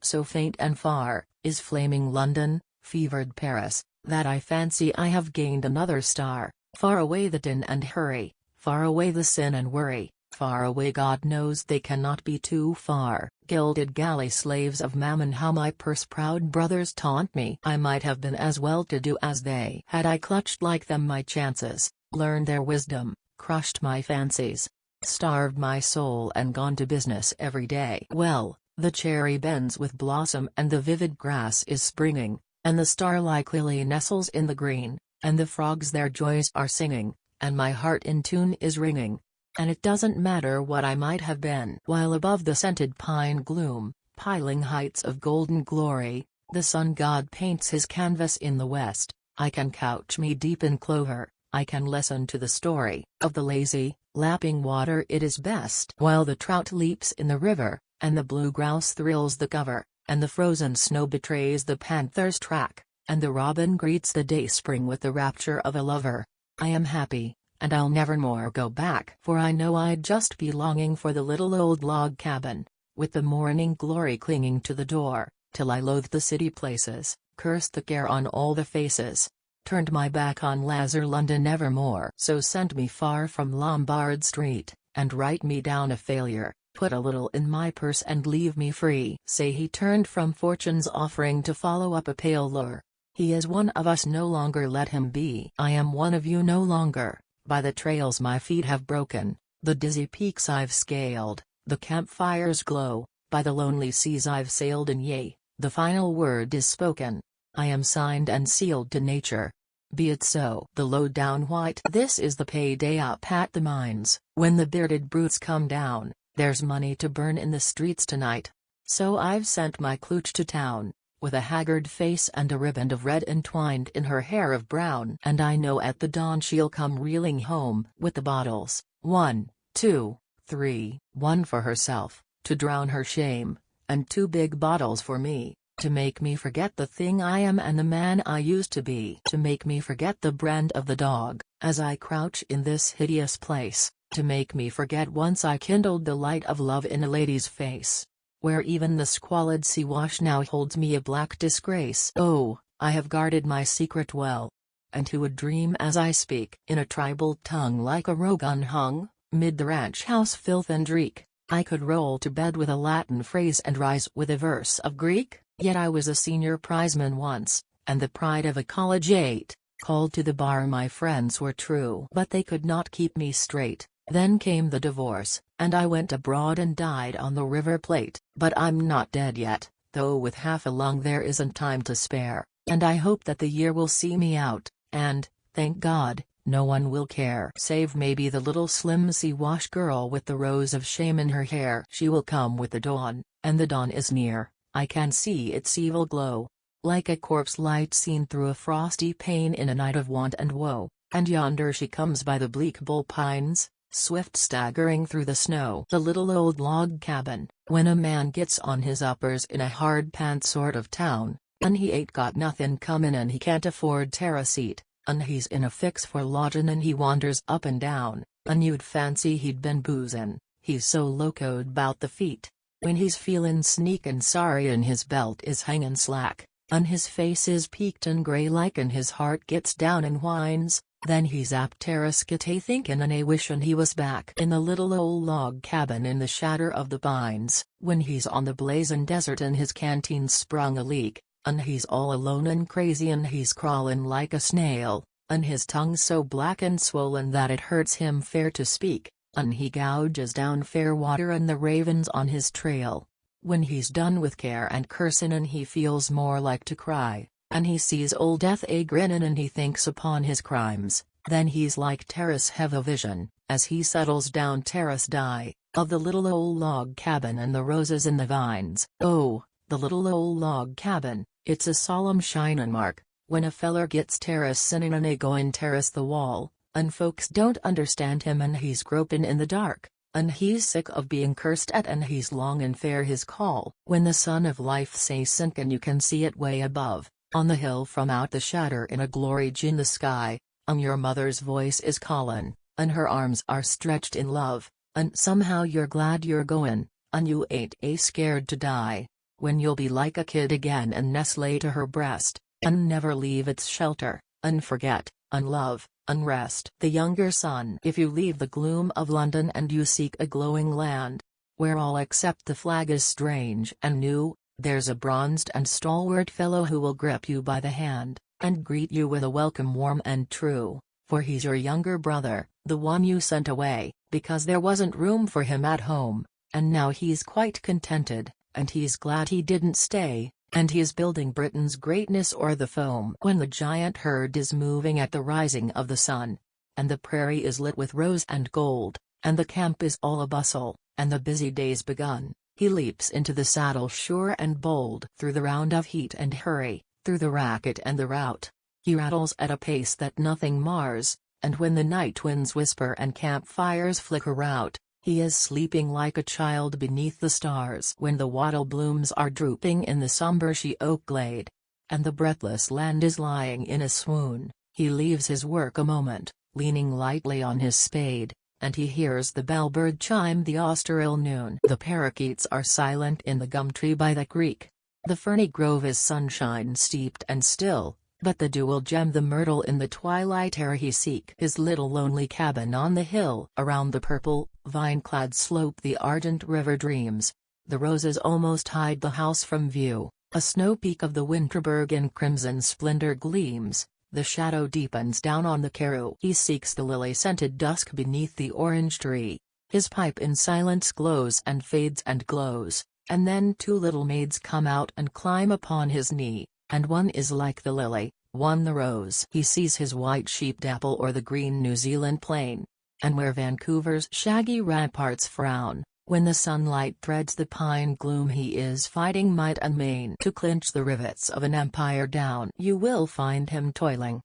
S1: so faint and far, is flaming London, fevered Paris, that I fancy I have gained another star. Far away the din and hurry, far away the sin and worry, far away God knows they cannot be too far. Gilded galley slaves of mammon, how my purse-proud brothers taunt me. I might have been as well-to-do as they. Had I clutched like them my chances, learned their wisdom, crushed my fancies, starved my soul and gone to business every day. Well, the cherry bends with blossom and the vivid grass is springing, and the star-like lily nestles in the green, and the frogs their joys are singing, and my heart in tune is ringing. And it doesn't matter what I might have been. While above the scented pine gloom, piling heights of golden glory, the sun god paints his canvas in the west, I can couch me deep in clover, I can listen to the story of the lazy, lapping water. It is best. While the trout leaps in the river, and the blue grouse thrills the cover, and the frozen snow betrays the panther's track, and the robin greets the dayspring with the rapture of a lover, I am happy, and I'll never more go back. For I know I'd just be longing for the little old log cabin, with the morning glory clinging to the door, till I loathed the city places, cursed the care on all the faces, turned my back on Lazar London evermore. So send me far from Lombard Street, and write me down a failure, put a little in my purse and leave me free. Say he turned from fortune's offering to follow up a pale lure. He is one of us no longer, let him be. I am one of you no longer. By the trails my feet have broken, the dizzy peaks I've scaled, the campfire's glow, by the lonely seas I've sailed, and yea, the final word is spoken. I am signed and sealed to nature. Be it so. The low-down white. This is the payday up at the mines. When the bearded brutes come down, there's money to burn in the streets tonight. So I've sent my klooch to town, with a haggard face and a riband of red entwined in her hair of brown. And I know at the dawn she'll come reeling home with the bottles, 1, 2, 3, one for herself, to drown her shame, and 2 big bottles for me, to make me forget the thing I am and the man I used to be. To make me forget the brand of the dog, as I crouch in this hideous place, to make me forget once I kindled the light of love in a lady's face, where even the squalid sea wash now holds me a black disgrace. Oh, I have guarded my secret well. And who would dream as I speak in a tribal tongue like a rogue unhung, mid the ranch house filth and reek, I could roll to bed with a Latin phrase and rise with a verse of Greek? Yet I was a senior prizeman once, and the pride of a college 8, called to the bar. My friends were true, but they could not keep me straight. Then came the divorce, and I went abroad and died on the River Plate. But I'm not dead yet, though with half a lung there isn't time to spare, and I hope that the year will see me out, and, thank God, no one will care, save maybe the little slim sea-wash girl with the rose of shame in her hair. She will come with the dawn, and the dawn is near. I can see its evil glow, like a corpse light seen through a frosty pane in a night of want and woe. And yonder she comes by the bleak bull pines, swift staggering through the snow. The little old log cabin. When a man gets on his uppers in a hard pants sort of town, and he ain't got nothin' comin' and he can't afford terrace seat, and he's in a fix for lodgin' and he wanders up and down, and you'd fancy he'd been boozin', he's so locoed 'bout the feet. When he's feelin' sneakin' sorry and his belt is hangin' slack, and his face is peaked and grey like and his heart gets down and whines, then he's apt terrace get a thinkin' and a wishin' he was back in the little old log cabin in the shadder of the pines. When he's on the blazin' desert and his canteen's sprung a leak, and he's all alone and crazy and he's crawlin' like a snail, and his tongue's so black and swollen that it hurts him fair to speak, and he gouges down fair water and the ravens on his trail. When he's done with care and cursin' and he feels more like to cry, and he sees old death a grinnin' and he thinks upon his crimes, then he's like terrace have a vision, as he settles down terrace die, of the little old log cabin and the roses and the vines. Oh, the little old log cabin, it's a solemn shinin' mark, when a feller gets terrace sinnin' and a goin' terrace the wall, and folks don't understand him and he's gropin' in the dark, and he's sick of being cursed at and he's longin' fair his call. When the sun of life say sinkin' you can see it way above, on the hill from out the shadder in a glory in the sky, your mother's voice is callin', and her arms are stretched in love, and somehow you're glad you're goin', and you ain't a scared to die, when you'll be like a kid again and nestle to her breast, and never leave its shelter, unforget, unlove, unrest. The younger son. If you leave the gloom of London and you seek a glowing land, where all except the flag is strange and new, there's a bronzed and stalwart fellow who will grip you by the hand, and greet you with a welcome warm and true, for he's your younger brother, the one you sent away, because there wasn't room for him at home, and now he's quite contented, and he's glad he didn't stay, and he's building Britain's greatness o'er the foam. When the giant herd is moving at the rising of the sun, and the prairie is lit with rose and gold, and the camp is all a-bustle, and the busy day's begun, he leaps into the saddle sure and bold. Through the round of heat and hurry, through the racket and the rout, he rattles at a pace that nothing mars, and when the night winds whisper and campfires flicker out, he is sleeping like a child beneath the stars. When the wattle blooms are drooping in the sombre she-oak glade, and the breathless land is lying in a swoon, he leaves his work a moment, leaning lightly on his spade, and he hears the bellbird chime the austeril noon. The parakeets are silent in the gum tree by the creek. The ferny grove is sunshine steeped and still, but the dew will gem the myrtle in the twilight ere he seek his little lonely cabin on the hill. Around the purple, vine-clad slope the ardent river dreams. The roses almost hide the house from view. A snow peak of the Winterberg in crimson splendor gleams. The shadow deepens down on the Karoo. He seeks the lily-scented dusk beneath the orange tree. His pipe in silence glows and fades and glows, and then two little maids come out and climb upon his knee, and one is like the lily, one the rose. He sees his white sheep dapple o'er the green New Zealand plain, and where Vancouver's shaggy ramparts frown, when the sunlight threads the pine gloom, he is fighting might and main to clinch the rivets of an empire down. You will find him toiling,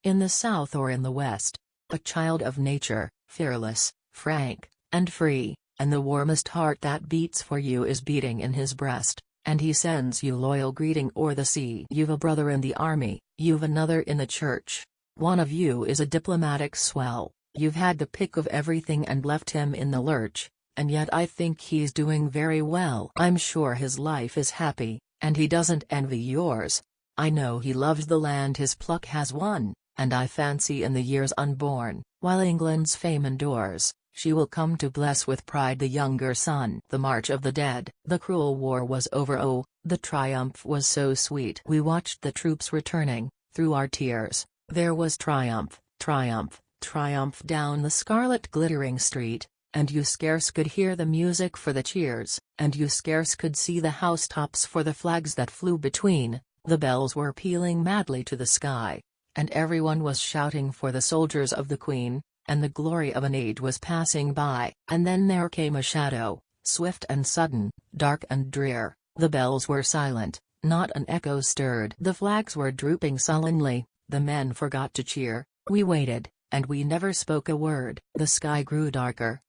S1: in the south or in the west, a child of nature, fearless, frank, and free, and the warmest heart that beats for you is beating in his breast, and he sends you loyal greeting o'er the sea. You've a brother in the army, you've another in the church. One of you is a diplomatic swell, you've had the pick of everything and left him in the lurch. And yet I think he's doing very well. I'm sure his life is happy, and he doesn't envy yours. I know he loves the land his pluck has won, and I fancy in the years unborn, while England's fame endures, she will come to bless with pride the younger son. The march of the dead. The cruel war was over. Oh, the triumph was so sweet. We watched the troops returning. Through our tears, there was triumph, triumph, triumph down the scarlet glittering street. And you scarce could hear the music for the cheers, and you scarce could see the housetops for the flags that flew between. The bells were pealing madly to the sky, and everyone was shouting for the soldiers of the Queen, and the glory of an age was passing by. And then there came a shadow, swift and sudden, dark and drear. The bells were silent, not an echo stirred. The flags were drooping sullenly, the men forgot to cheer. We waited, and we never spoke a word. The sky grew darker,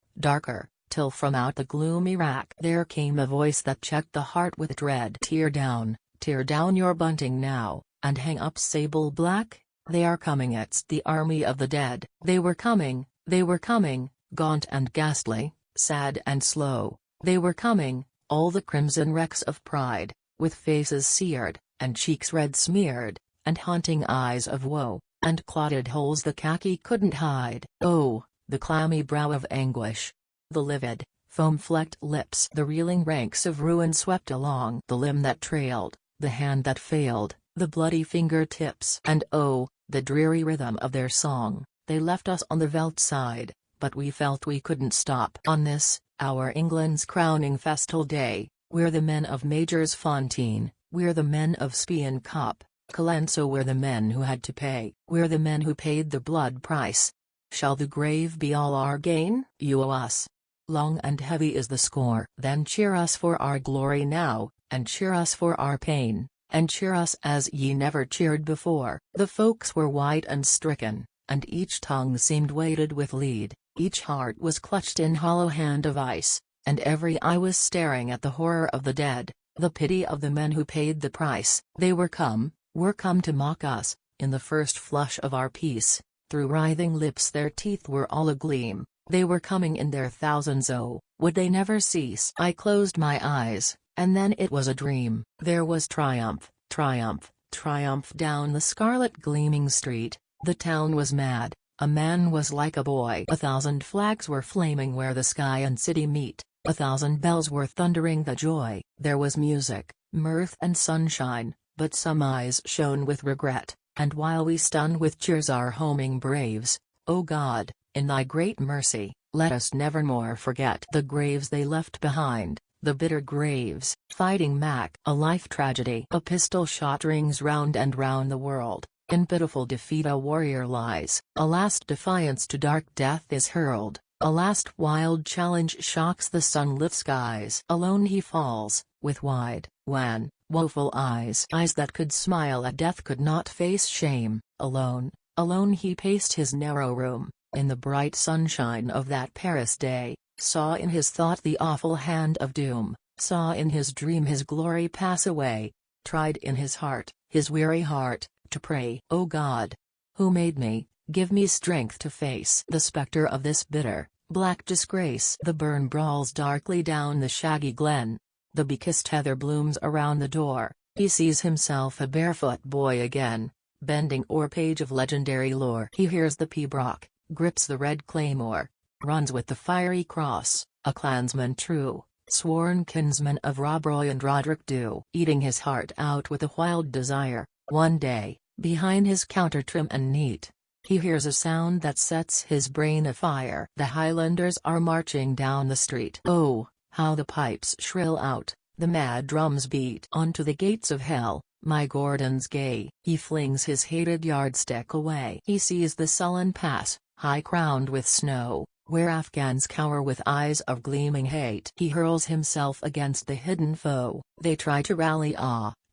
S1: till from out the gloomy rack there came a voice that checked the heart with dread. Tear down your bunting now, and hang up sable black, they are coming. It's the army of the dead. They were coming, gaunt and ghastly, sad and slow, they were coming, all the crimson wrecks of pride, with faces seared, and cheeks red smeared, and haunting eyes of woe, and clotted holes the khaki couldn't hide. Oh, the clammy brow of anguish, the livid, foam-flecked lips, the reeling ranks of ruin swept along, the limb that trailed, the hand that failed, the bloody finger-tips, and oh, the dreary rhythm of their song. They left us on the veldt side, but we felt we couldn't stop. On this, our England's crowning festal day, we're the men of Majors Fontaine, we're the men of Spion Kop, Colenso, we're the men who had to pay, we're the men who paid the blood price. Shall the grave be all our gain? You owe us. Long and heavy is the score. Then cheer us for our glory now, and cheer us for our pain, and cheer us as ye never cheered before. The folks were white and stricken, and each tongue seemed weighted with lead, each heart was clutched in hollow hand of ice, and every eye was staring at the horror of the dead, the pity of the men who paid the price. They were come to mock us, in the first flush of our peace. Through writhing lips their teeth were all agleam, they were coming in their thousands. Oh, would they never cease? I closed my eyes, and then it was a dream. There was triumph, triumph down the scarlet gleaming street. The town was mad, a man was like a boy. 1,000 flags were flaming where the sky and city meet, 1,000 bells were thundering the joy. There was music, mirth and sunshine, but some eyes shone with regret, and while we stun with cheers our homing braves, O God, in thy great mercy, let us nevermore forget the graves they left behind, the bitter graves. Fighting Mac, a life tragedy. A pistol shot rings round and round the world. In pitiful defeat a warrior lies. A last defiance to dark death is hurled. A last wild challenge shocks the sunlit skies. Alone he falls, with wide, wan, woeful eyes. Eyes that could smile at death could not face shame. Alone, alone he paced his narrow room. In the bright sunshine of that Paris day, saw in his thought the awful hand of doom, saw in his dream his glory pass away, tried in his heart, his weary heart, to pray. O God, who made me, give me strength to face the specter of this bitter, black disgrace. The burn brawls darkly down the shaggy glen, the bekissed heather blooms around the door. He sees himself a barefoot boy again, bending o'er page of legendary lore. He hears the pibroch, grips the red claymore, runs with the fiery cross, a clansman true, sworn kinsman of Rob Roy and Roderick Dhu. Eating his heart out with a wild desire, one day, behind his counter trim and neat, he hears a sound that sets his brain afire. The Highlanders are marching down the street. Oh, how the pipes shrill out, the mad drums beat. Onto the gates of hell, my Gordon's gay. He flings his hated yardstick away. He sees the sullen pass, high crowned with snow, where Afghans cower with eyes of gleaming hate. He hurls himself against the hidden foe. They try to rally,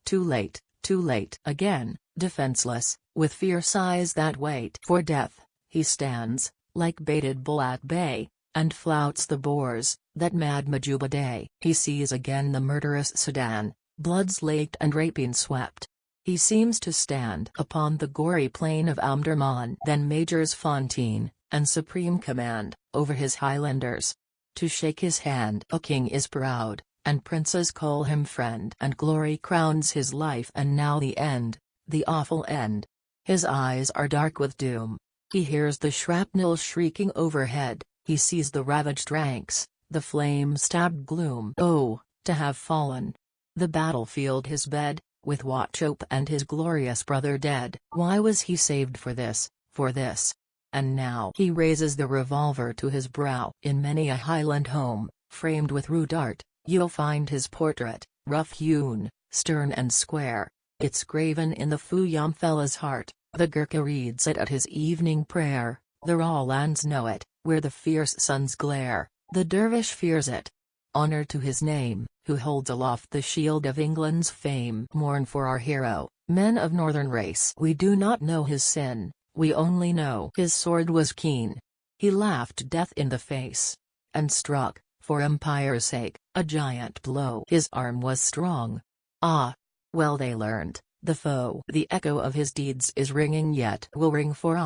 S1: too late, again, defenseless, with fierce eyes that wait for death. He stands, like baited bull at bay, and flouts the Boers, that mad Majuba day. He sees again the murderous Sudan, blood-slaked and rapine-swept. He seems to stand upon the gory plain of Omdurman. Then Majors Fontaine, and supreme command, over his Highlanders. To shake his hand a king is proud, and princes call him friend. And glory crowns his life, and now the end, the awful end. His eyes are dark with doom. He hears the shrapnel shrieking overhead, he sees the ravaged ranks, the flame-stabbed gloom. Oh, to have fallen! The battlefield his bed, with Wauchope and his glorious brother dead. Why was he saved for this, for this? And now he raises the revolver to his brow. In many a Highland home, framed with rude art, you'll find his portrait, rough-hewn, stern and square. It's graven in the Fuyam fella's heart. The Gurkha reads it at his evening prayer. The raw lands know it, where the fierce suns glare. The dervish fears it. Honor to his name, who holds aloft the shield of England's fame. Mourn for our hero, men of northern race. We do not know his sin, we only know his sword was keen. He laughed death in the face, and struck, for empire's sake, a giant blow. His arm was strong. Ah! Well they learned, the foe. The echo of his deeds is ringing yet. Will ring for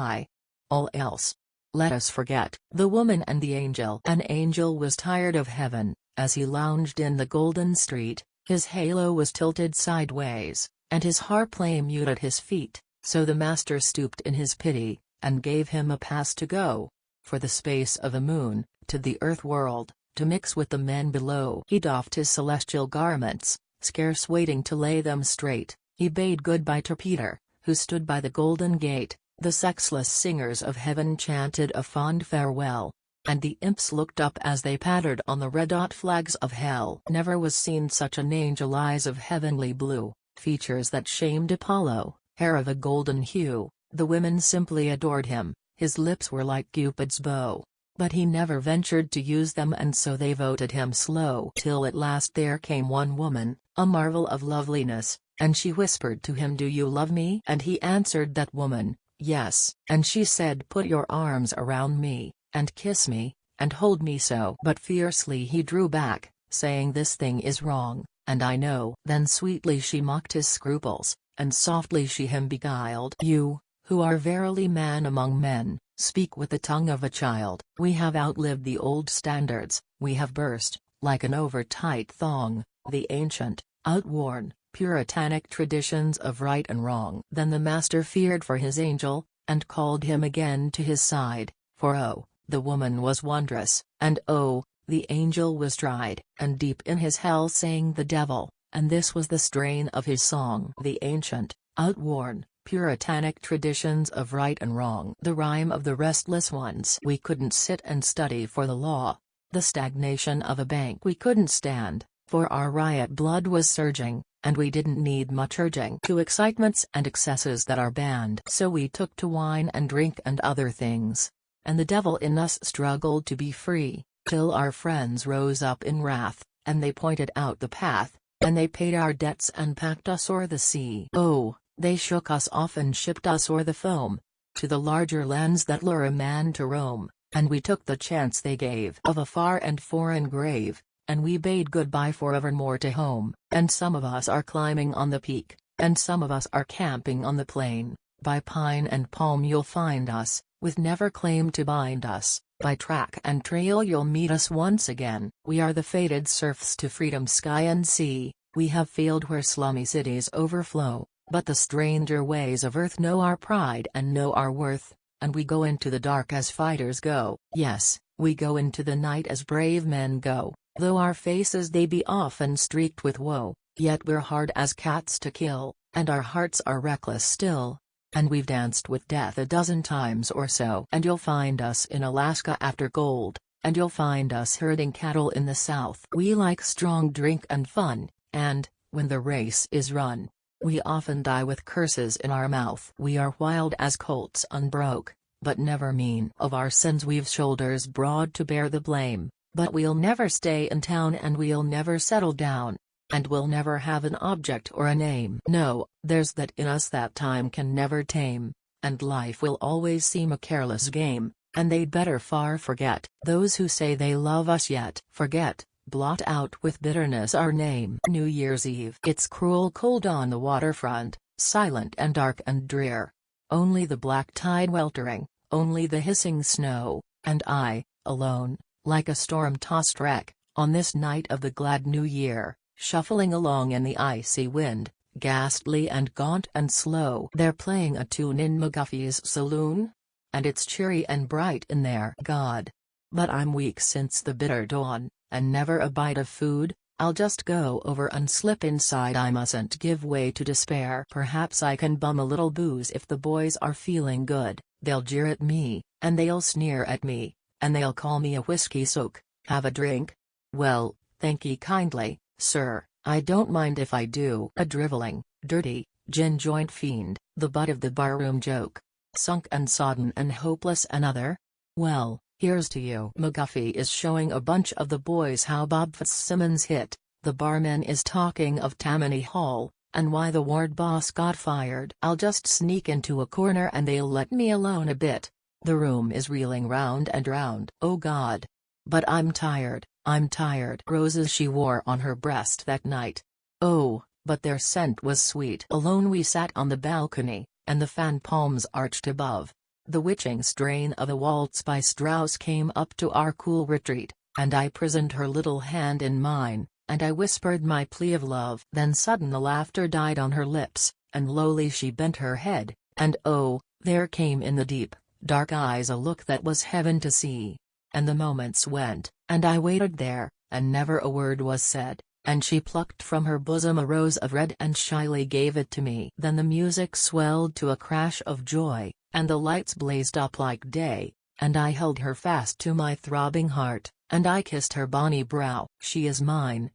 S1: all else. Let us forget the woman and the angel. An angel was tired of heaven. As he lounged in the golden street, his halo was tilted sideways, and his harp lay mute at his feet, so the master stooped in his pity, and gave him a pass to go, for the space of a moon, to the earth world, to mix with the men below. He doffed his celestial garments, scarce waiting to lay them straight, he bade goodbye to Peter, who stood by the golden gate. The sexless singers of heaven chanted a fond farewell, and the imps looked up as they pattered on the red-hot flags of hell. Never was seen such an angel, eyes of heavenly blue, features that shamed Apollo, hair of a golden hue. The women simply adored him, his lips were like Cupid's bow, but he never ventured to use them, and so they voted him slow. Till at last there came one woman, a marvel of loveliness, and she whispered to him, "Do you love me?" And he answered that woman, "Yes." And she said, "Put your arms around me, and kiss me, and hold me so." But fiercely he drew back, saying, "This thing is wrong, and I know." Then sweetly she mocked his scruples, and softly she him beguiled. "You, who are verily man among men, speak with the tongue of a child. We have outlived the old standards, we have burst, like an over-tight thong, the ancient, outworn, puritanic traditions of right and wrong. Then the master feared for his angel, and called him again to his side, for oh, the woman was wondrous, and oh, the angel was tried. And deep in his hell sang the devil, and this was the strain of his song. The ancient, outworn, puritanic traditions of right and wrong. The rhyme of the restless ones. We couldn't sit and study for the law. The stagnation of a bank we couldn't stand, for our riot blood was surging, and we didn't need much urging to excitements and excesses that are banned. So we took to wine and drink and other things. And the devil in us struggled to be free, till our friends rose up in wrath, and they pointed out the path, and they paid our debts and packed us o'er the sea. Oh, they shook us off and shipped us o'er the foam, to the larger lands that lure a man to roam, and we took the chance they gave of a far and foreign grave, and we bade goodbye forevermore to home. And some of us are climbing on the peak, and some of us are camping on the plain. By pine and palm you'll find us, with never claim to bind us. By track and trail you'll meet us once again. We are the fated serfs to freedom's sky and sea. We have failed where slummy cities overflow, but the stranger ways of earth know our pride and know our worth, and we go into the dark as fighters go. Yes, we go into the night as brave men go, though our faces they be often streaked with woe, yet we're hard as cats to kill, and our hearts are reckless still. And we've danced with death a dozen times or so. And you'll find us in Alaska after gold, and you'll find us herding cattle in the south. We like strong drink and fun, and, when the race is run, we often die with curses in our mouth. We are wild as colts unbroke, but never mean. Of our sins we've shoulders broad to bear the blame, but we'll never stay in town and we'll never settle down. And we'll never have an object or a name. No, there's that in us that time can never tame, and life will always seem a careless game, and they'd better far forget. Those who say they love us yet forget, blot out with bitterness our name. New Year's Eve. It's cruel cold on the waterfront, silent and dark and drear. Only the black tide weltering, only the hissing snow, and I, alone, like a storm-tossed wreck, on this night of the glad New Year. Shuffling along in the icy wind, ghastly and gaunt and slow. They're playing a tune in McGuffey's saloon, and it's cheery and bright in there. God! But I'm weak since the bitter dawn, and never a bite of food. I'll just go over and slip inside. I mustn't give way to despair. Perhaps I can bum a little booze if the boys are feeling good. They'll jeer at me, and they'll sneer at me, and they'll call me a whiskey soak. Have a drink? Well, thank ye kindly, sir, I don't mind if I do. A driveling, dirty, gin-joint fiend, the butt of the barroom joke. Sunk and sodden and hopeless another? Well, here's to you. McGuffey is showing a bunch of the boys how Bob Fitzsimmons hit. The barman is talking of Tammany Hall, and why the ward boss got fired. I'll just sneak into a corner and they'll let me alone a bit. The room is reeling round and round. Oh God! But I'm tired. I'm tired. Roses she wore on her breast that night. Oh, but their scent was sweet. Alone we sat on the balcony, and the fan palms arched above. The witching strain of a waltz by Strauss came up to our cool retreat, and I prisoned her little hand in mine, and I whispered my plea of love. Then sudden the laughter died on her lips, and lowly she bent her head, and oh, there came in the deep, dark eyes a look that was heaven to see. And the moments went, and I waited there, and never a word was said, and she plucked from her bosom a rose of red and shyly gave it to me. Then the music swelled to a crash of joy, and the lights blazed up like day, and I held her fast to my throbbing heart, and I kissed her bonny brow. She is mine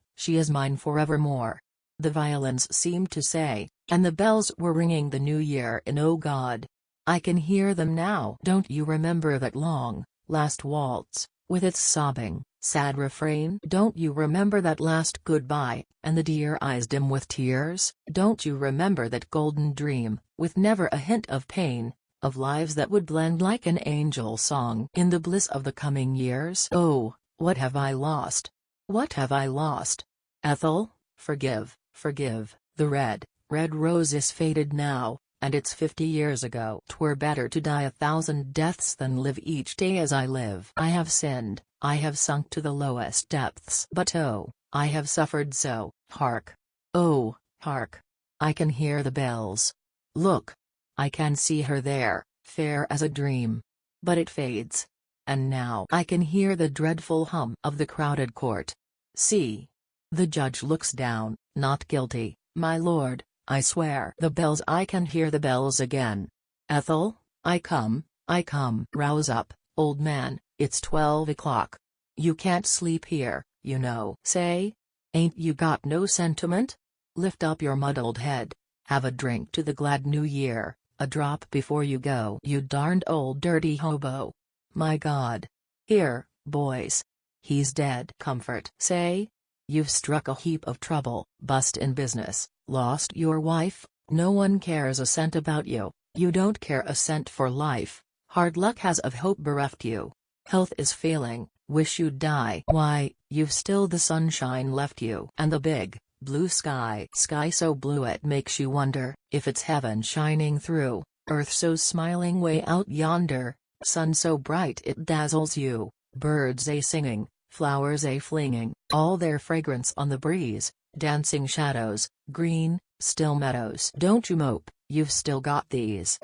S1: forevermore. The violins seemed to say, and the bells were ringing the new year in. Oh God! I can hear them now. Don't you remember that long, last waltz, with its sobbing, sad refrain? Don't you remember that last goodbye, and the dear eyes dim with tears? Don't you remember that golden dream, with never a hint of pain, of lives that would blend like an angel song in the bliss of the coming years? Oh, what have I lost? What have I lost? Ethel, forgive, forgive. The red rose is faded now, and it's 50 years ago. 'Twere better to die 1,000 deaths than live each day as I live. I have sinned, I have sunk to the lowest depths. But oh, I have suffered so. Hark! Oh, Hark! I can hear the bells. Look! I can see her there, fair as a dream. But it fades. And now I can hear the dreadful hum of the crowded court. See! The judge looks down, not guilty, my lord, I swear. The bells, I can hear the bells again. Ethel, I come, rouse up, old man, it's 12 o'clock. You can't sleep here, you know. Say, ain't you got no sentiment? Lift up your muddled head. Have a drink to the glad new year, a drop before you go. You darned old dirty hobo. My God. Here, boys. He's dead. Comfort. Say. You've struck a heap of trouble, bust in business, lost your wife, no one cares a cent about you, you don't care a cent for life, hard luck has of hope bereft you, health is failing, wish you'd die. Why, you've still the sunshine left you. And the big, blue sky so blue it makes you wonder if it's heaven shining through, earth so smiling way out yonder, sun so bright it dazzles you, birds a-singing, flowers a-flinging, all their fragrance on the breeze, dancing shadows, green, still meadows. Don't you mope, you've still got these,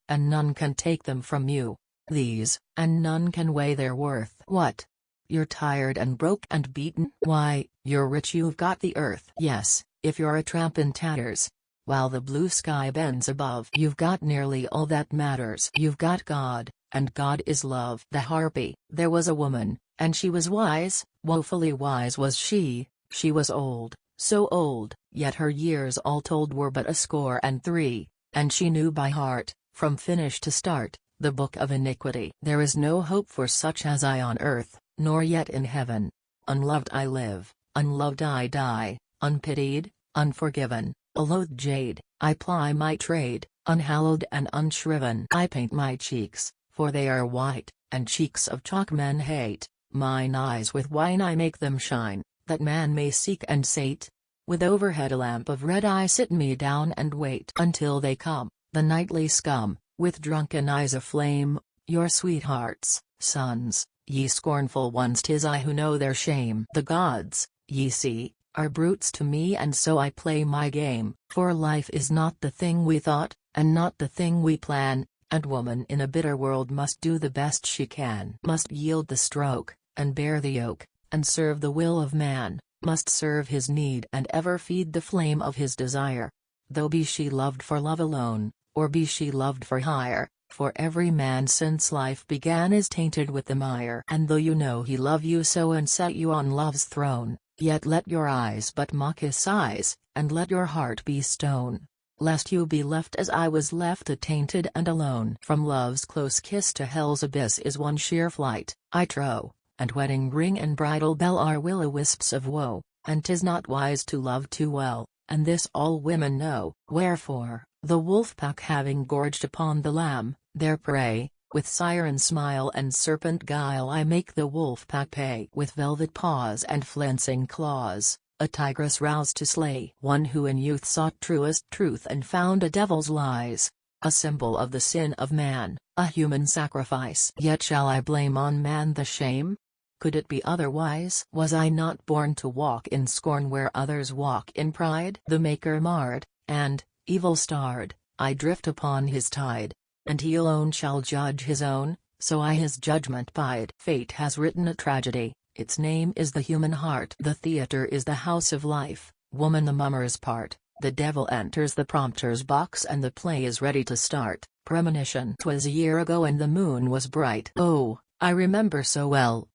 S1: and none can take them from you. These, and none can weigh their worth. What? You're tired and broke and beaten? Why, you're rich, you've got the earth. Yes, if you're a tramp in tatters. While the blue sky bends above, you've got nearly all that matters. You've got God, and God is love. The harpy. There was a woman, and she was wise, woefully wise was she was old, so old, yet her years all told were but 63, and she knew by heart, from finish to start, the book of iniquity. There is no hope for such as I on earth, nor yet in heaven. Unloved I live, unloved I die, unpitied, unforgiven, a loathed jade, I ply my trade, unhallowed and unshriven. I paint my cheeks, for they are white, and cheeks of chalk men hate, mine eyes with wine I make them shine, that man may seek and sate. With overhead a lamp of red I sit me down and wait until they come, the nightly scum, with drunken eyes aflame, your sweethearts, sons, ye scornful ones, 'tis I who know their shame. The gods, ye see, are brutes to me, and so I play my game, for life is not the thing we thought, and not the thing we plan, and woman in a bitter world must do the best she can. Must yield the stroke, and bear the yoke, and serve the will of man, must serve his need and ever feed the flame of his desire. Though be she loved for love alone, or be she loved for hire, for every man since life began is tainted with the mire. And though you know he love you so and set you on love's throne, yet let your eyes but mock his sighs, and let your heart be stone, lest you be left as I was left, attainted and alone. From love's close kiss to hell's abyss is one sheer flight, I trow, and wedding ring and bridal bell are will-o'-wisps of woe, and 'tis not wise to love too well, and this all women know. Wherefore, the wolf-pack having gorged upon the lamb, their prey, with siren smile and serpent guile I make the wolf-pack pay. With velvet paws and flancing claws, a tigress roused to slay one who in youth sought truest truth and found a devil's lies, a symbol of the sin of man, a human sacrifice. Yet shall I blame on man the shame? Could it be otherwise? Was I not born to walk in scorn where others walk in pride? The Maker marred, and, evil-starred, I drift upon his tide, and he alone shall judge his own, so I his judgment bide. Fate has written a tragedy, its name is the human heart. The theater is the house of life, woman the mummer's part, the devil enters the prompter's box and the play is ready to start. Premonition. 'Twas a year ago and the moon was bright. Oh, I remember so well,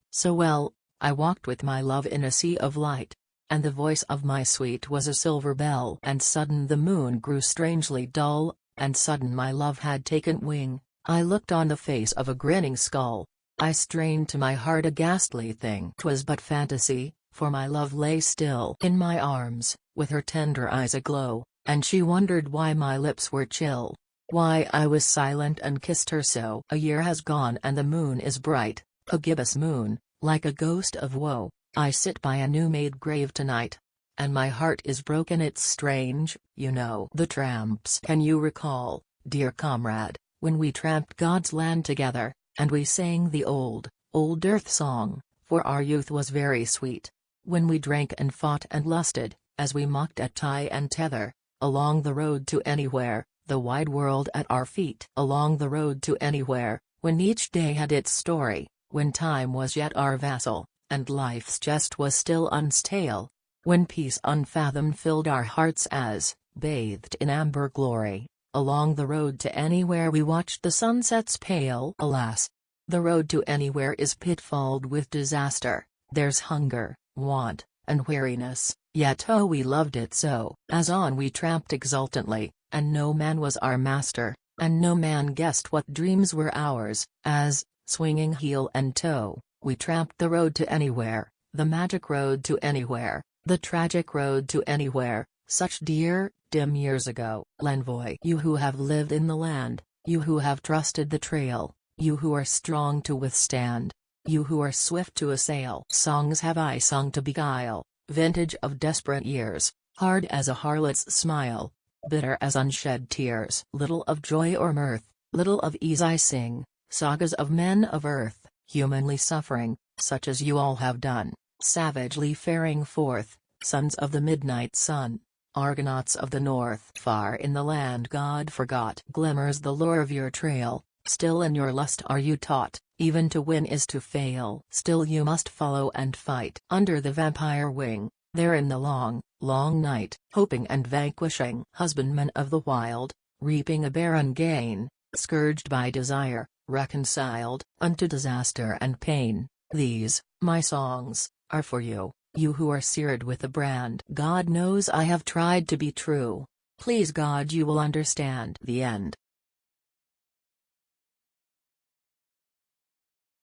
S1: I walked with my love in a sea of light, and the voice of my sweet was a silver bell. And sudden the moon grew strangely dull, and sudden my love had taken wing, I looked on the face of a grinning skull, I strained to my heart a ghastly thing. 'Twas but fantasy, for my love lay still in my arms, with her tender eyes aglow, and she wondered why my lips were chill, why I was silent and kissed her so. A year has gone and the moon is bright, a gibbous moon, like a ghost of woe. I sit by a new-made grave tonight, and my heart is broken. It's strange, you know. The tramps. Can you recall, dear comrade, when we tramped God's land together, and we sang the old earth song, for our youth was very sweet, when we drank and fought and lusted, as we mocked at tie and tether, along the road to anywhere, the wide world at our feet. Along the road to anywhere, when each day had its story, when time was yet our vassal, and life's jest was still unstale, when peace unfathomed filled our hearts as, bathed in amber glory, along the road to anywhere we watched the sunsets pale. Alas! The road to anywhere is pitfalled with disaster, there's hunger, want, and weariness, yet oh we loved it so. As on we tramped exultantly, and no man was our master, and no man guessed what dreams were ours, as, swinging heel and toe, we tramped the road to anywhere, the magic road to anywhere, the tragic road to anywhere, such dear, dim years ago. L'envoy. You who have lived in the land, you who have trusted the trail, you who are strong to withstand, you who are swift to assail. Songs have I sung to beguile, vintage of desperate years, hard as a harlot's smile, bitter as unshed tears. Little of joy or mirth, little of ease I sing, sagas of men of earth, humanly suffering, such as you all have done, savagely faring forth, sons of the midnight sun, Argonauts of the north. Far in the land God forgot glimmers the lure of your trail, still in your lust are you taught, even to win is to fail. Still you must follow and fight under the vampire wing, there in the long, long night, hoping and vanquishing. Husbandmen of the wild, reaping a barren gain, scourged by desire, reconciled unto disaster and pain. These, my songs, are for you, you who are seared with the brand. God knows I have tried to be true. Please God you will understand. The end.